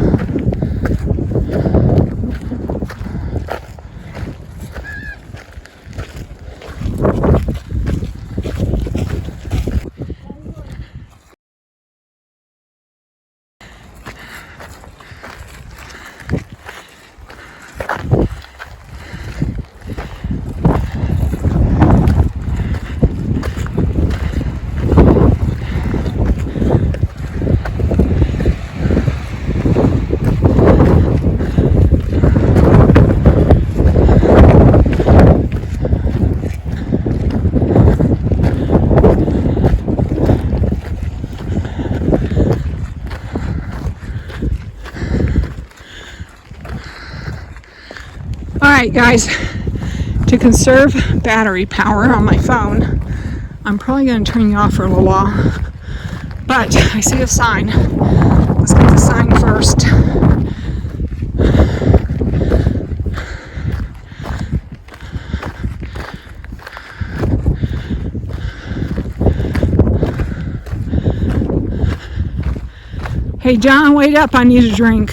Speaker 1: Alright guys, to conserve battery power on my phone, I'm probably going to turn you off for a little while. But I see a sign. Let's get the sign first. Hey John, wait up, I need a drink.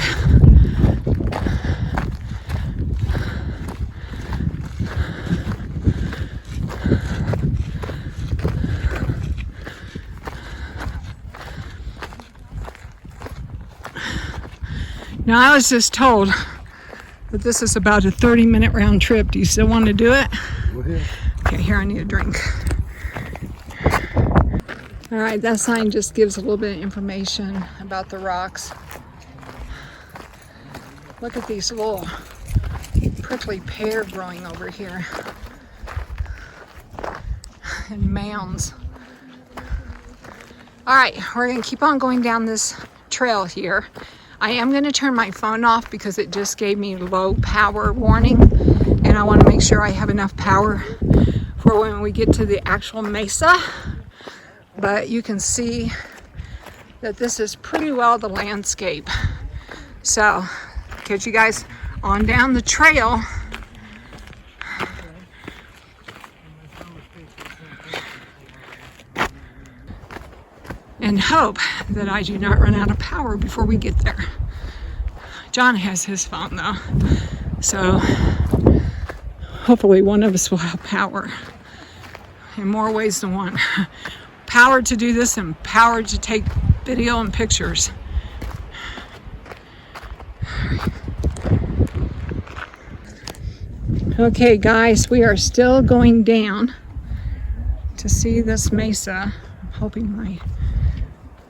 Speaker 1: Now I was just told that this is about a 30-minute round trip. Do you still want to do it?
Speaker 7: Go ahead.
Speaker 1: Okay, here I need a drink. All right, that sign just gives a little bit of information about the rocks. Look at these little prickly pear growing over here. And mounds. All right, we're gonna keep on going down this trail here. I am gonna turn my phone off because it just gave me low power warning, and I wanna make sure I have enough power for when we get to the actual mesa. But you can see that this is pretty well the landscape. So, get you guys on down the trail. And hope that I do not run out of power before we get there. John has his phone though, so hopefully one of us will have power in more ways than one. Power to do this and power to take video and pictures. Okay guys, we are still going down to see this mesa. I'm hoping my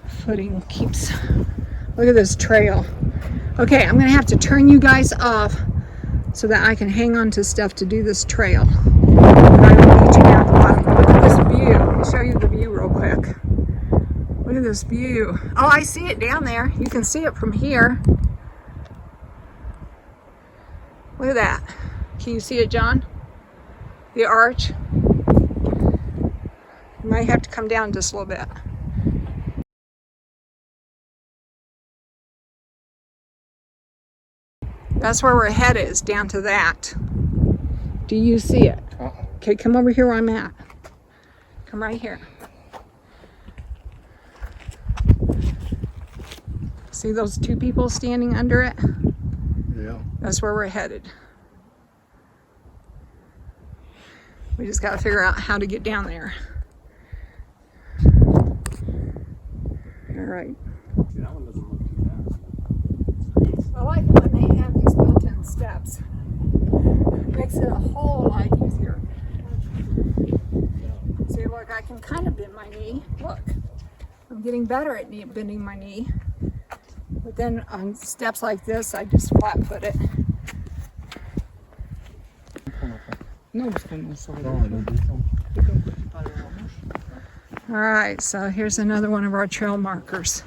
Speaker 1: footing keeps. Look at this trail. Okay, I'm gonna have to turn you guys off so that I can hang on to stuff to do this trail. And I will meet you down at the bottom. Look at this view. Let me show you the view real quick. Look at this view. Oh, I see it down there. You can see it from here. Look at that. Can you see it, John? The arch. You might have to come down just a little bit. That's where we're headed, is down to that. Do you see it? Okay, come over here where I'm at. Come right here. See those two people standing under it?
Speaker 7: Yeah.
Speaker 1: That's where we're headed. We just got to figure out how to get down there. All right.
Speaker 3: That one doesn't look too bad.
Speaker 1: I like it when they have these built-in steps. Makes it a whole lot easier. See, look, I can kind of bend my knee. Look, I'm getting better at bending my knee. But then on steps like this, I just flat foot it. All right, so here's another one of our trail markers.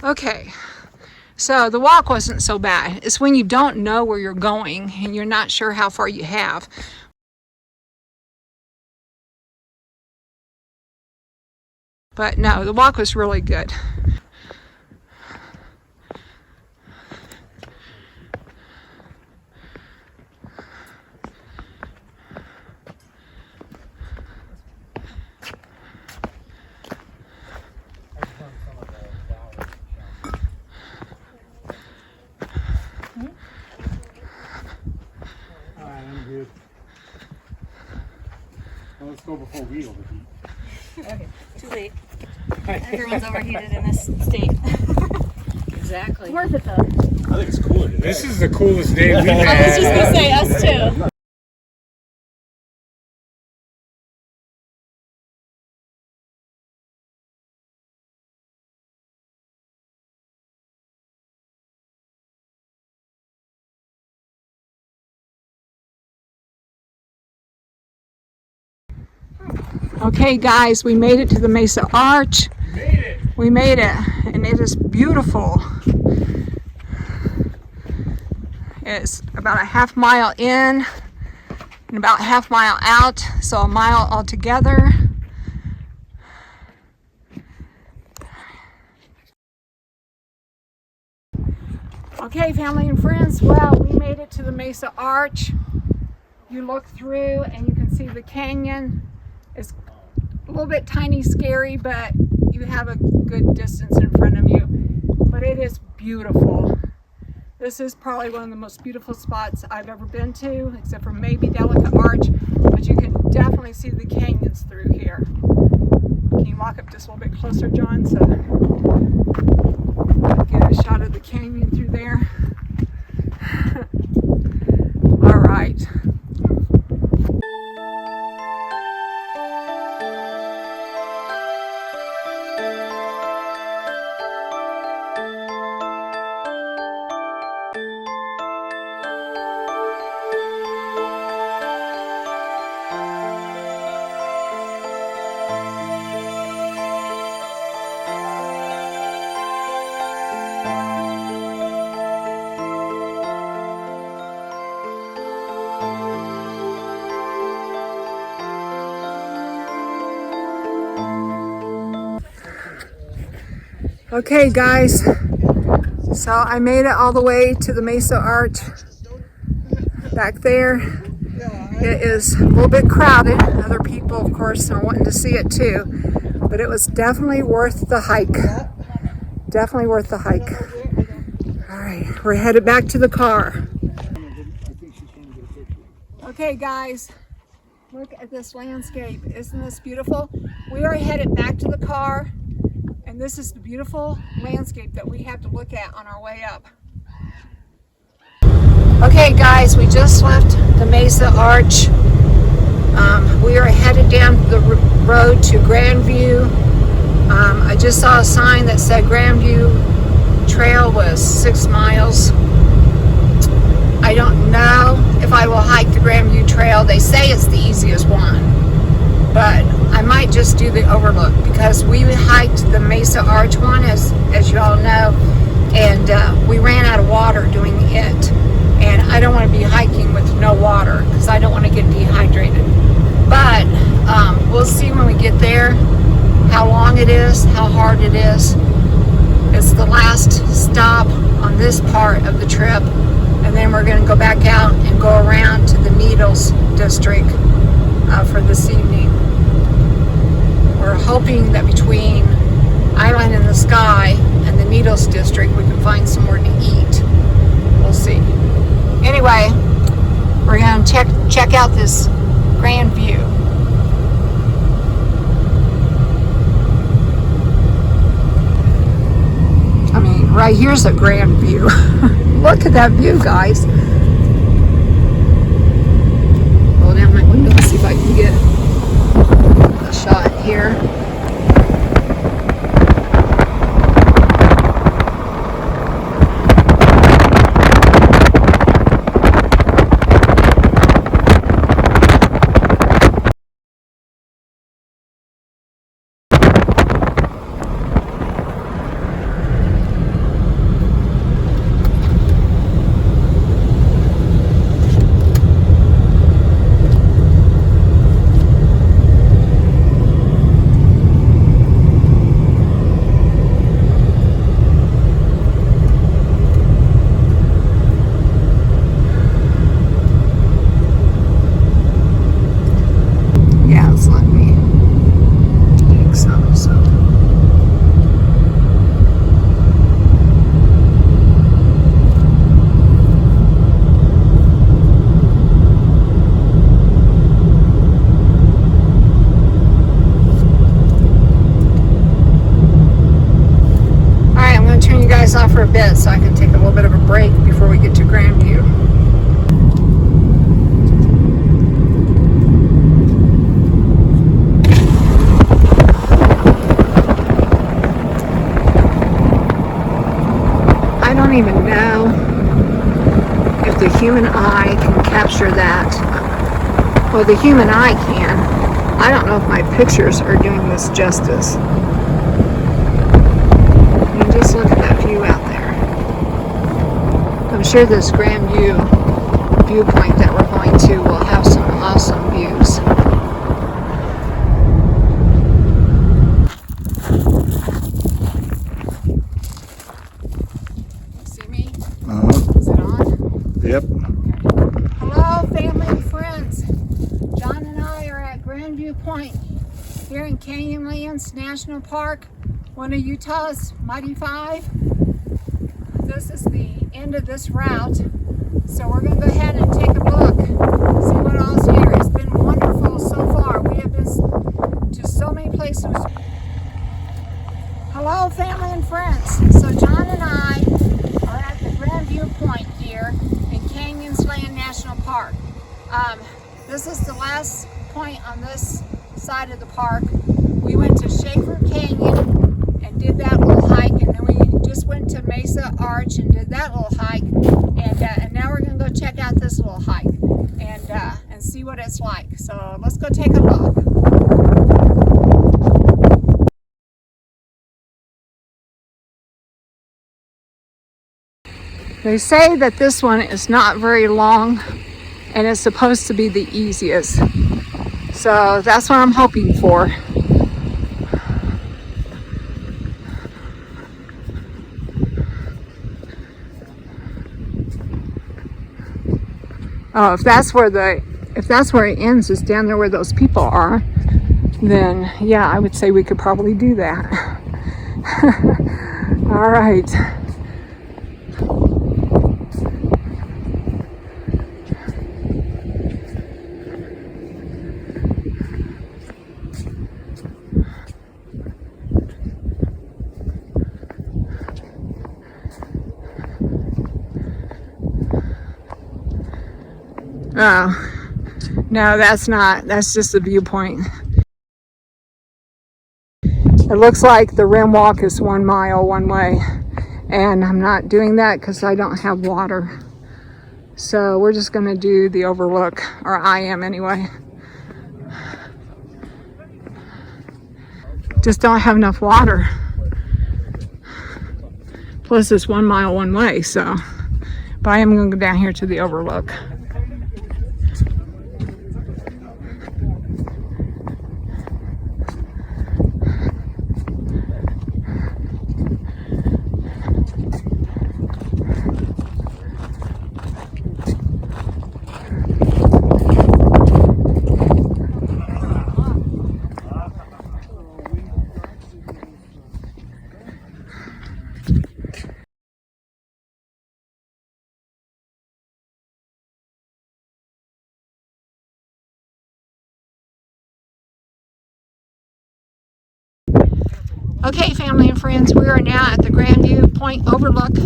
Speaker 1: Okay, so the walk wasn't so bad. It's when you don't know where you're going and you're not sure how far you have. But no, the walk was really good.
Speaker 9: Well, let's go before we overheat.
Speaker 6: Okay, too late. Everyone's overheated in this state. Exactly.
Speaker 5: It's worth it though.
Speaker 3: I think it's cooler today.
Speaker 9: This is the coolest day we've
Speaker 6: I
Speaker 9: had.
Speaker 6: was just gonna say us too.
Speaker 1: Okay guys, we made it to the Mesa Arch. We made it, and it is beautiful. It's about a half mile in and about half mile out, so a mile altogether. Okay, family and friends, well, we made it to the Mesa Arch. You look through and you can see the canyon. It's a little bit tiny, scary, but you have a good distance in front of you. But it is beautiful. This is probably one of the most beautiful spots I've ever been to, except for maybe Delicate Arch, but you can definitely see the canyons through here. Can you walk up just a little bit closer, John, so get a shot of the canyon through there? All right. Okay guys, so I made it all the way to the Mesa Arch back there. It is a little bit crowded. Other people, of course, are wanting to see it too, but it was definitely worth the hike. Definitely worth the hike. All right, we're headed back to the car. Okay guys, look at this landscape. Isn't this beautiful? We are headed back to the car. And this is the beautiful landscape that we have to look at on our way up. Okay guys, we just left the Mesa Arch. We are headed down the road to Grandview. I just saw a sign that said Grandview Trail was 6 miles. I don't know if I will hike the Grandview Trail. They say it's the easiest one, but I might just do the overlook because we hiked the Mesa Arch one, as you all know, and we ran out of water doing it. And I don't want to be hiking with no water because I don't want to get dehydrated. But we'll see when we get there how long it is, how hard it is. It's the last stop on this part of the trip, and then we're going to go back out and go around to the Needles district for this evening. We're hoping that between Island in the Sky and the Needles district we can find somewhere to eat. We'll see. Anyway, we're going to check out this grand view. I mean, right here's a grand view. Look at that view, guys. Roll down my window and see if I can get a shot here. Off for a bit so I can take a little bit of a break before we get to Grandview. I don't even know if the human eye can capture that. Well, the human eye can. I don't know if my pictures are doing this justice. Just look at that view out there. I'm sure this Grandview viewpoint that we're going to will have some awesome views. See me? Is it on?
Speaker 9: Yep.
Speaker 1: Hello, family and friends. John and I are at Grandview Point here in Canyonlands National Park, one of Utah's Mighty Five. This is the end of this route, so we're going to go ahead and take a look, see what all's here. It's been wonderful so far. We have been to so many places. Hello, family and friends. So John and I are at the Grandview Point here in Canyonlands National Park. This is the last point on this side of the park. We went to Schaefer Canyon and did that little hike, and then we just went to Mesa Arch and did that little hike, and now we're going to go check out this little hike and see what it's like. So let's go take a look. They say that this one is not very long and it's supposed to be the easiest. So that's what I'm hoping for. Oh, if that's where it ends, is down there where those people are, then yeah, I would say we could probably do that. All right. Oh, no, that's not. That's just a viewpoint. It looks like the rim walk is 1 mile one way, and I'm not doing that because I don't have water. So we're just going to do the overlook, or I am anyway. Just don't have enough water. Plus it's 1 mile one way, so. But I am going to go down here to the overlook. Okay, family and friends, we are now at the Grandview Point Overlook,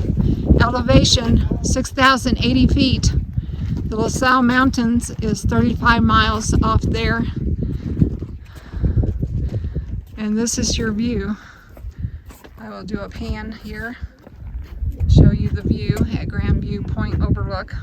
Speaker 1: elevation 6,080 feet. The LaSalle Mountains is 35 miles off there. And this is your view. I will do a pan here, show you the view at Grandview Point Overlook.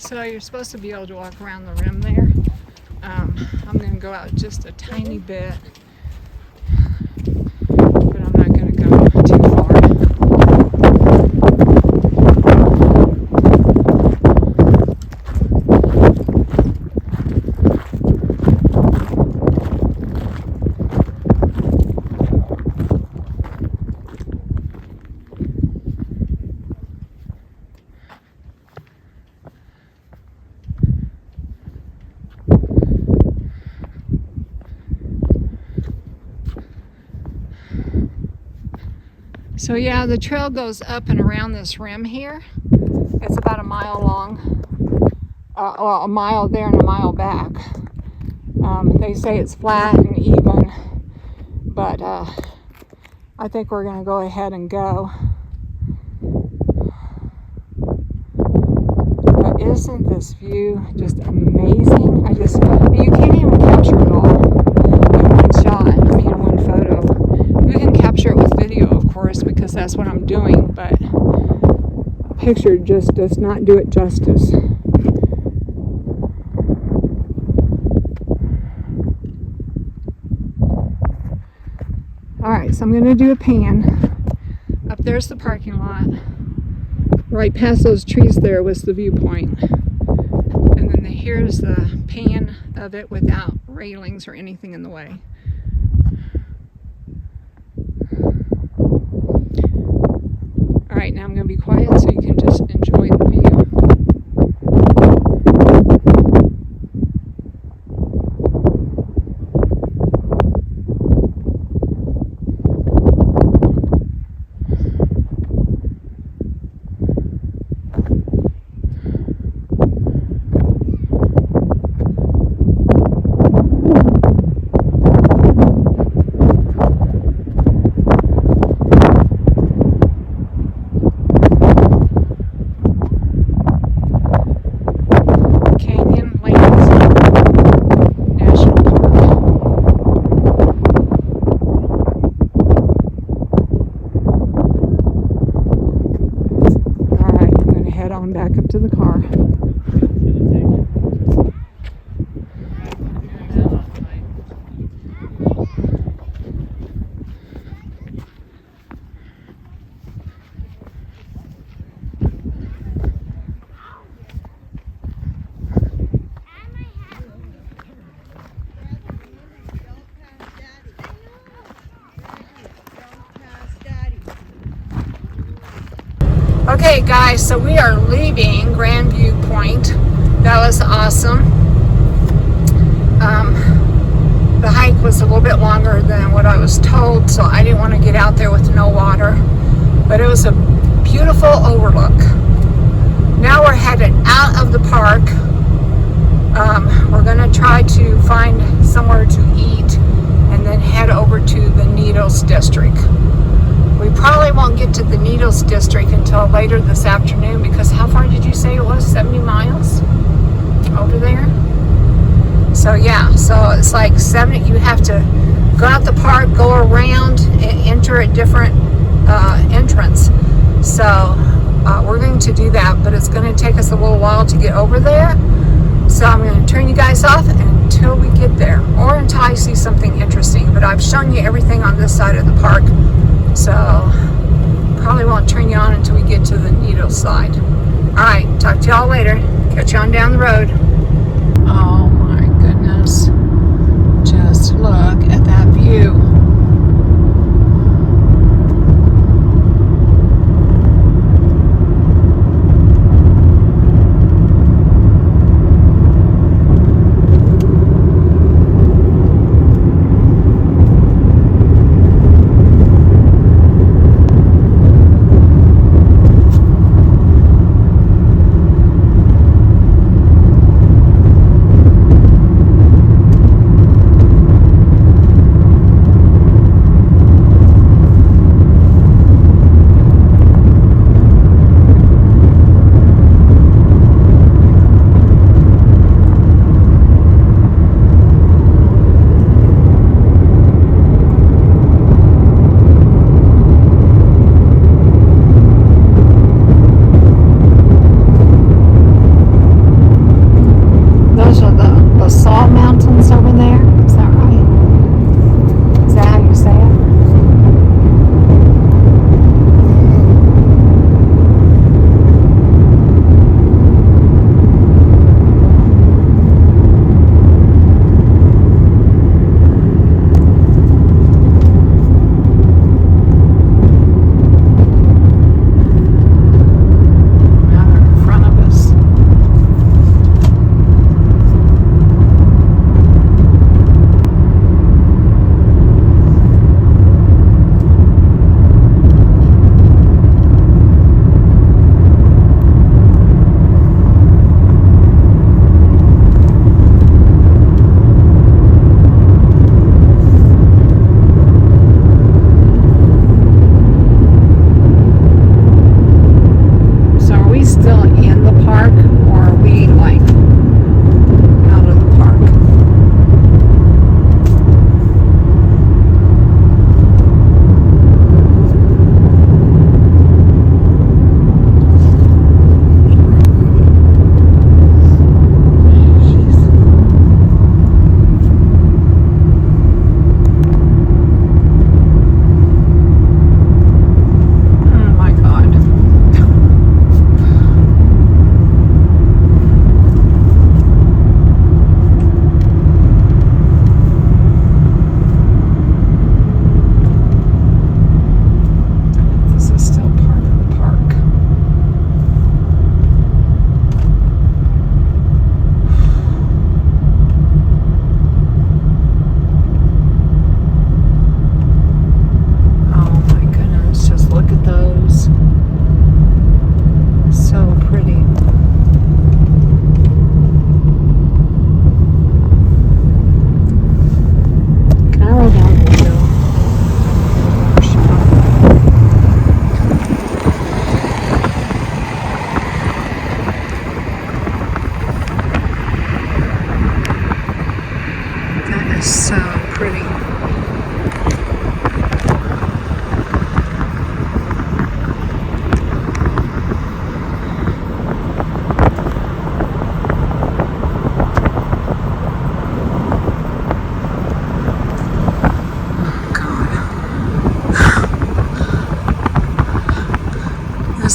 Speaker 1: So you're supposed to be able to walk around the rim there. I'm going to go out just a tiny bit, but I'm not going to go too far. So yeah, the trail goes up and around this rim here. It's about a mile long. Well, a mile there and a mile back. They say it's flat and even, but I think we're gonna go ahead and go. But isn't this view just amazing? You can't even capture it all in one shot, in one photo. You can capture it with video, of course, because that's what I'm doing, but a picture just does not do it justice. Alright, so I'm going to do a pan. Up there's the parking lot. Right past those trees there was the viewpoint. And then here's the pan of it without railings or anything in the way. Alright, now I'm going to be quiet so you can just enjoy the view. Canyonlands National Park. Alright, I'm going to head on back up to the car. Okay guys, so we are leaving Grandview Point. That was awesome. The hike was a little bit longer than what I was told, so I didn't want to get out there with no water. But it was a beautiful overlook. Now we're headed out of the park. We're going to try to find somewhere to eat and then head over to the Needles District. We probably won't get to the Needles District until later this afternoon because how far did you say it was? 70 miles over there? So yeah, so it's like 70, you have to go out the park, go around, and enter a different entrance. So we're going to do that, but it's going to take us a little while to get over there. So I'm going to turn you guys off until we get there, or until I see something interesting. But I've shown you everything on this side of the park. So probably won't turn you on until we get to the Needles side. Alright, talk to y'all later. Catch you on down the road. Oh my goodness. Just look at that view.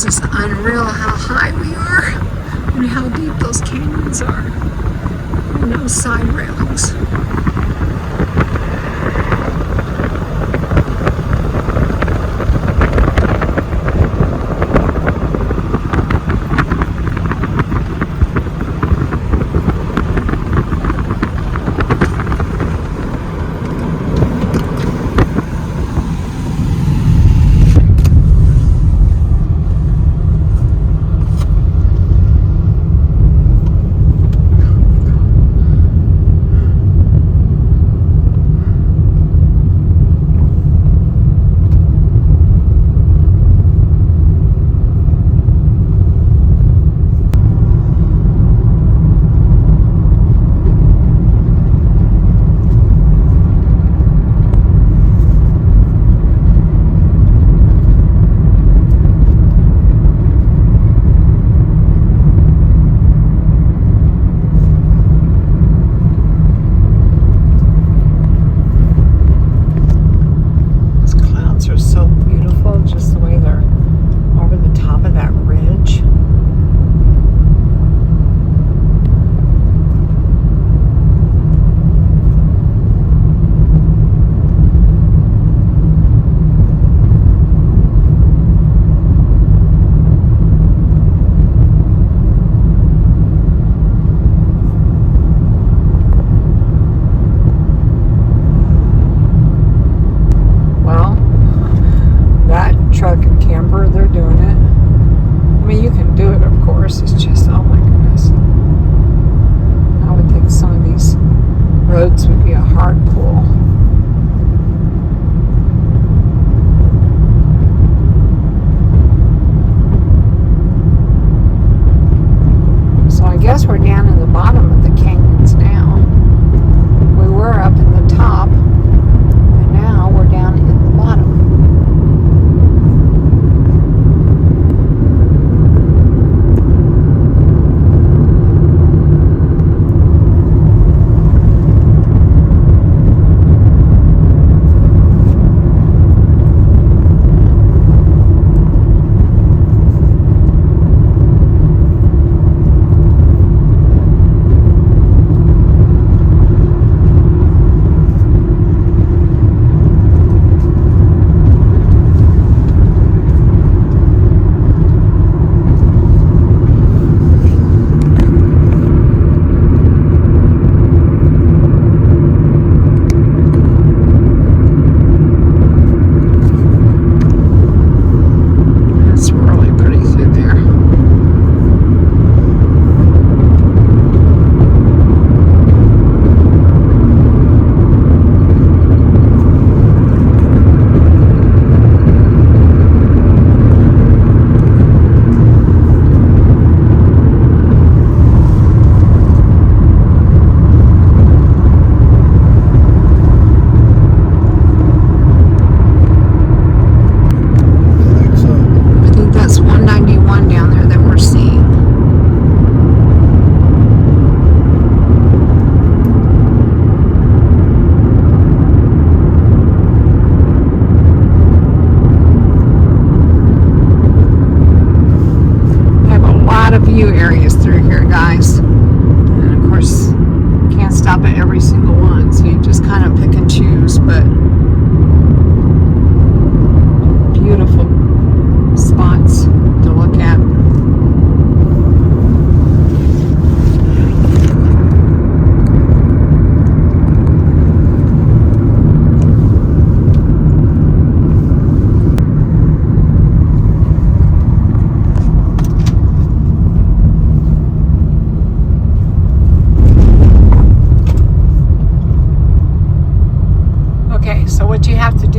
Speaker 1: is unreal how high we are and how deep those canyons are and those side railings.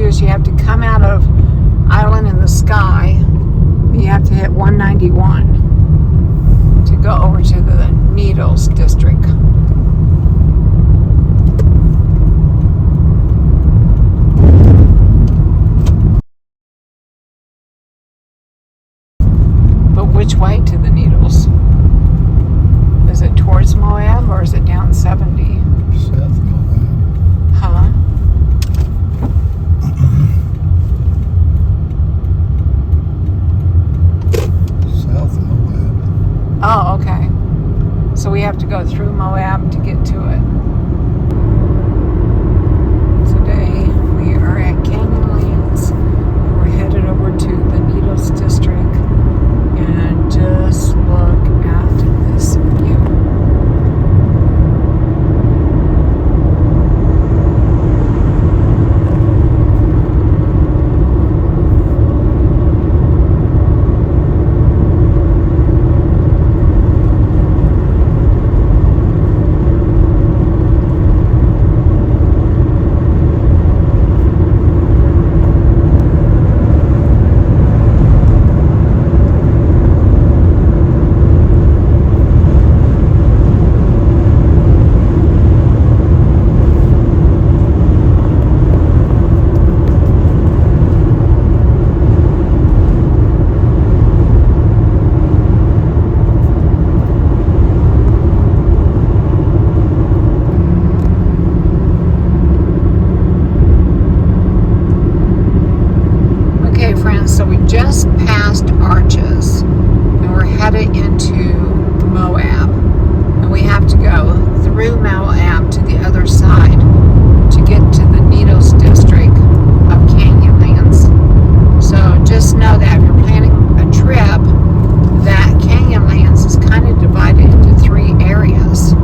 Speaker 1: is you have to come out of Island in the we have to go through Moab to get to it. Today we are at Canyonlands and we're headed over to the Needles district, and just look at this view. So we just passed Arches and we're headed into Moab, and we have to go through Moab to the other side to get to the Needles district of Canyonlands. So just know that if you're planning a trip, that Canyonlands is kind of divided into 3 areas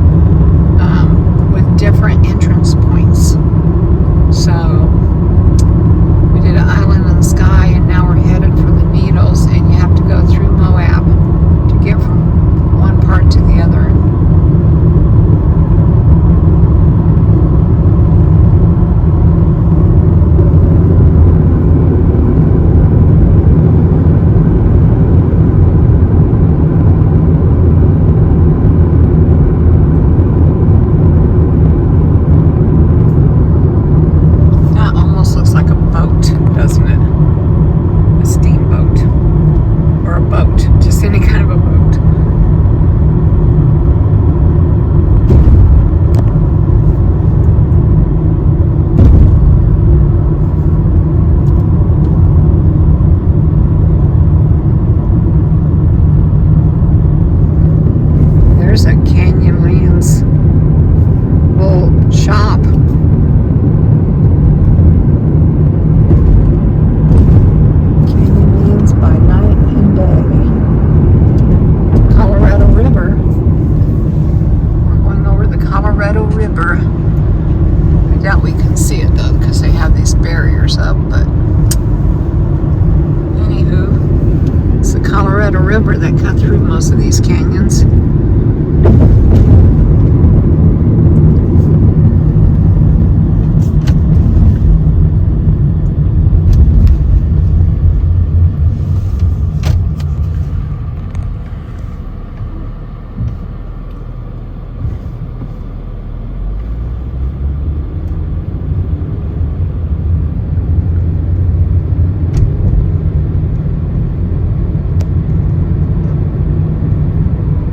Speaker 1: with different entrance points. So we did an island in the sky, and now we're headed for the Needles, and you have to go through Moab to get from one part to the other. That almost looks like a boat, doesn't it? A steamboat or a boat, just any kind of a boat. There's a Canyonlands little shop. Canyonlands by night and day. Colorado River. We're going over the Colorado River. I doubt we can see it though, because they have these barriers up, but anywho, it's the Colorado River that cut through most of these canyons.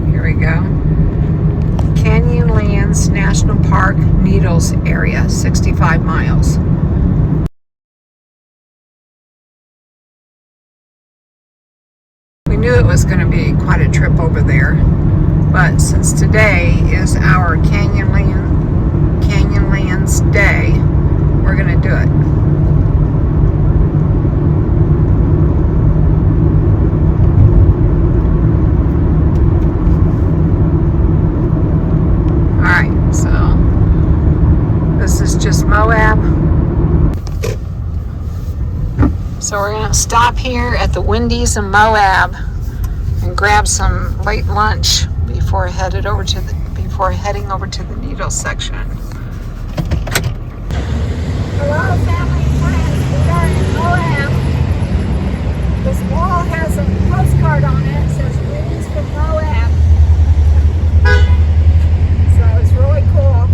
Speaker 1: Here we go. Canyonlands National Park, Needles area, 65 miles. We knew it was going to be quite a trip over there, but since today is our Canyonlands day, we're going to do it. Alright, so this is just Moab. So we're going to stop here at the Wendy's in Moab and grab some late lunch before heading over to the Needles section. Hello, family and friends. We are in Moab. This wall has a postcard on it. It says "Greetings from Moab." So it's really cool.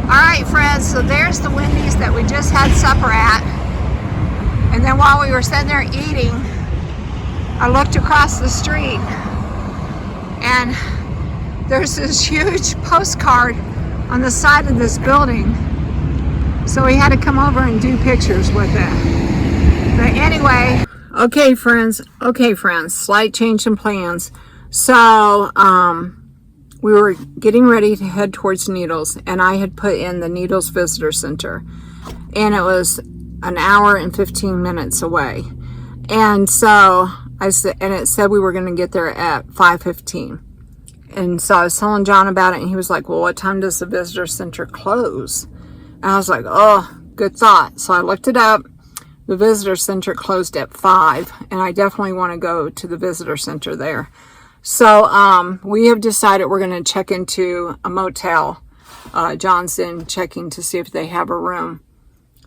Speaker 1: Alright friends, so there's the Wendy's that we just had supper at. And then while we were sitting there eating, I looked across the street and there's this huge postcard on the side of this building. So we had to come over and do pictures with it. But anyway, okay friends, slight change in plans. So we were getting ready to head towards Needles, and I had put in the Needles Visitor Center, and it was an hour and 15 minutes away. And so I said, and it said we were going to get there at 5:15. And so I was telling John about it, and he was like, well, what time does the visitor center close? And I was like, oh, good thought. So I looked it up. The visitor center closed at 5, and I definitely want to go to the visitor center there. So we have decided we're going to check into a motel. John's in checking to see if they have a room.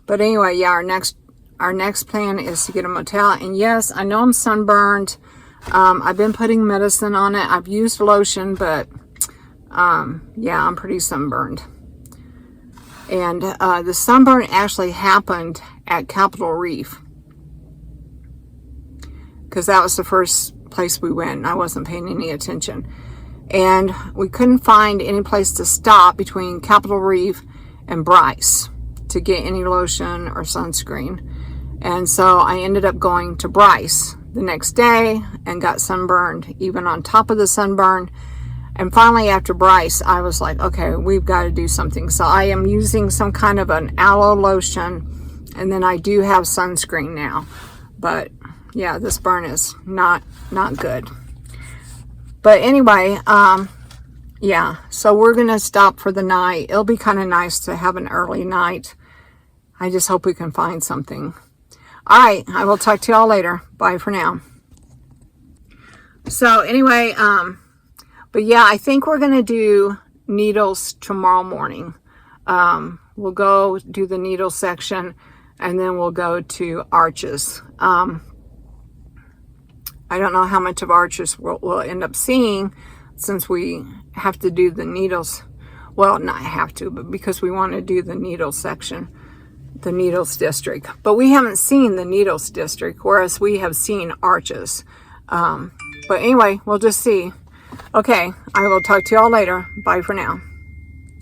Speaker 1: But anyway, yeah, our next plan is to get a motel. And yes, I know I'm sunburned. I've been putting medicine on it. I've used lotion, but yeah, I'm pretty sunburned. And the sunburn actually happened at Capitol Reef, because that was the first place we went, and I wasn't paying any attention. And we couldn't find any place to stop between Capitol Reef and Bryce to get any lotion or sunscreen. And so I ended up going to Bryce the next day and got sunburned even on top of the sunburn. And finally, after Bryce, I was like, okay, we've got to do something. So I am using some kind of an aloe lotion, and then I do have sunscreen now. But yeah, this burn is not good. But anyway, yeah, so we're gonna stop for the night. It'll be kind of nice to have an early night. I just hope we can find something. All right, I will talk to y'all later. Bye for now. So anyway, but yeah, I think we're gonna do Needles tomorrow morning. We'll go do the Needles section, and then we'll go to Arches. I don't know how much of Arches we'll end up seeing, since we have to do the Needles. Well, not have to, but because we want to do the Needles section, the Needles district. But we haven't seen the Needles district, whereas we have seen Arches. But anyway, we'll just see. Okay, I will talk to y'all later. Bye for now.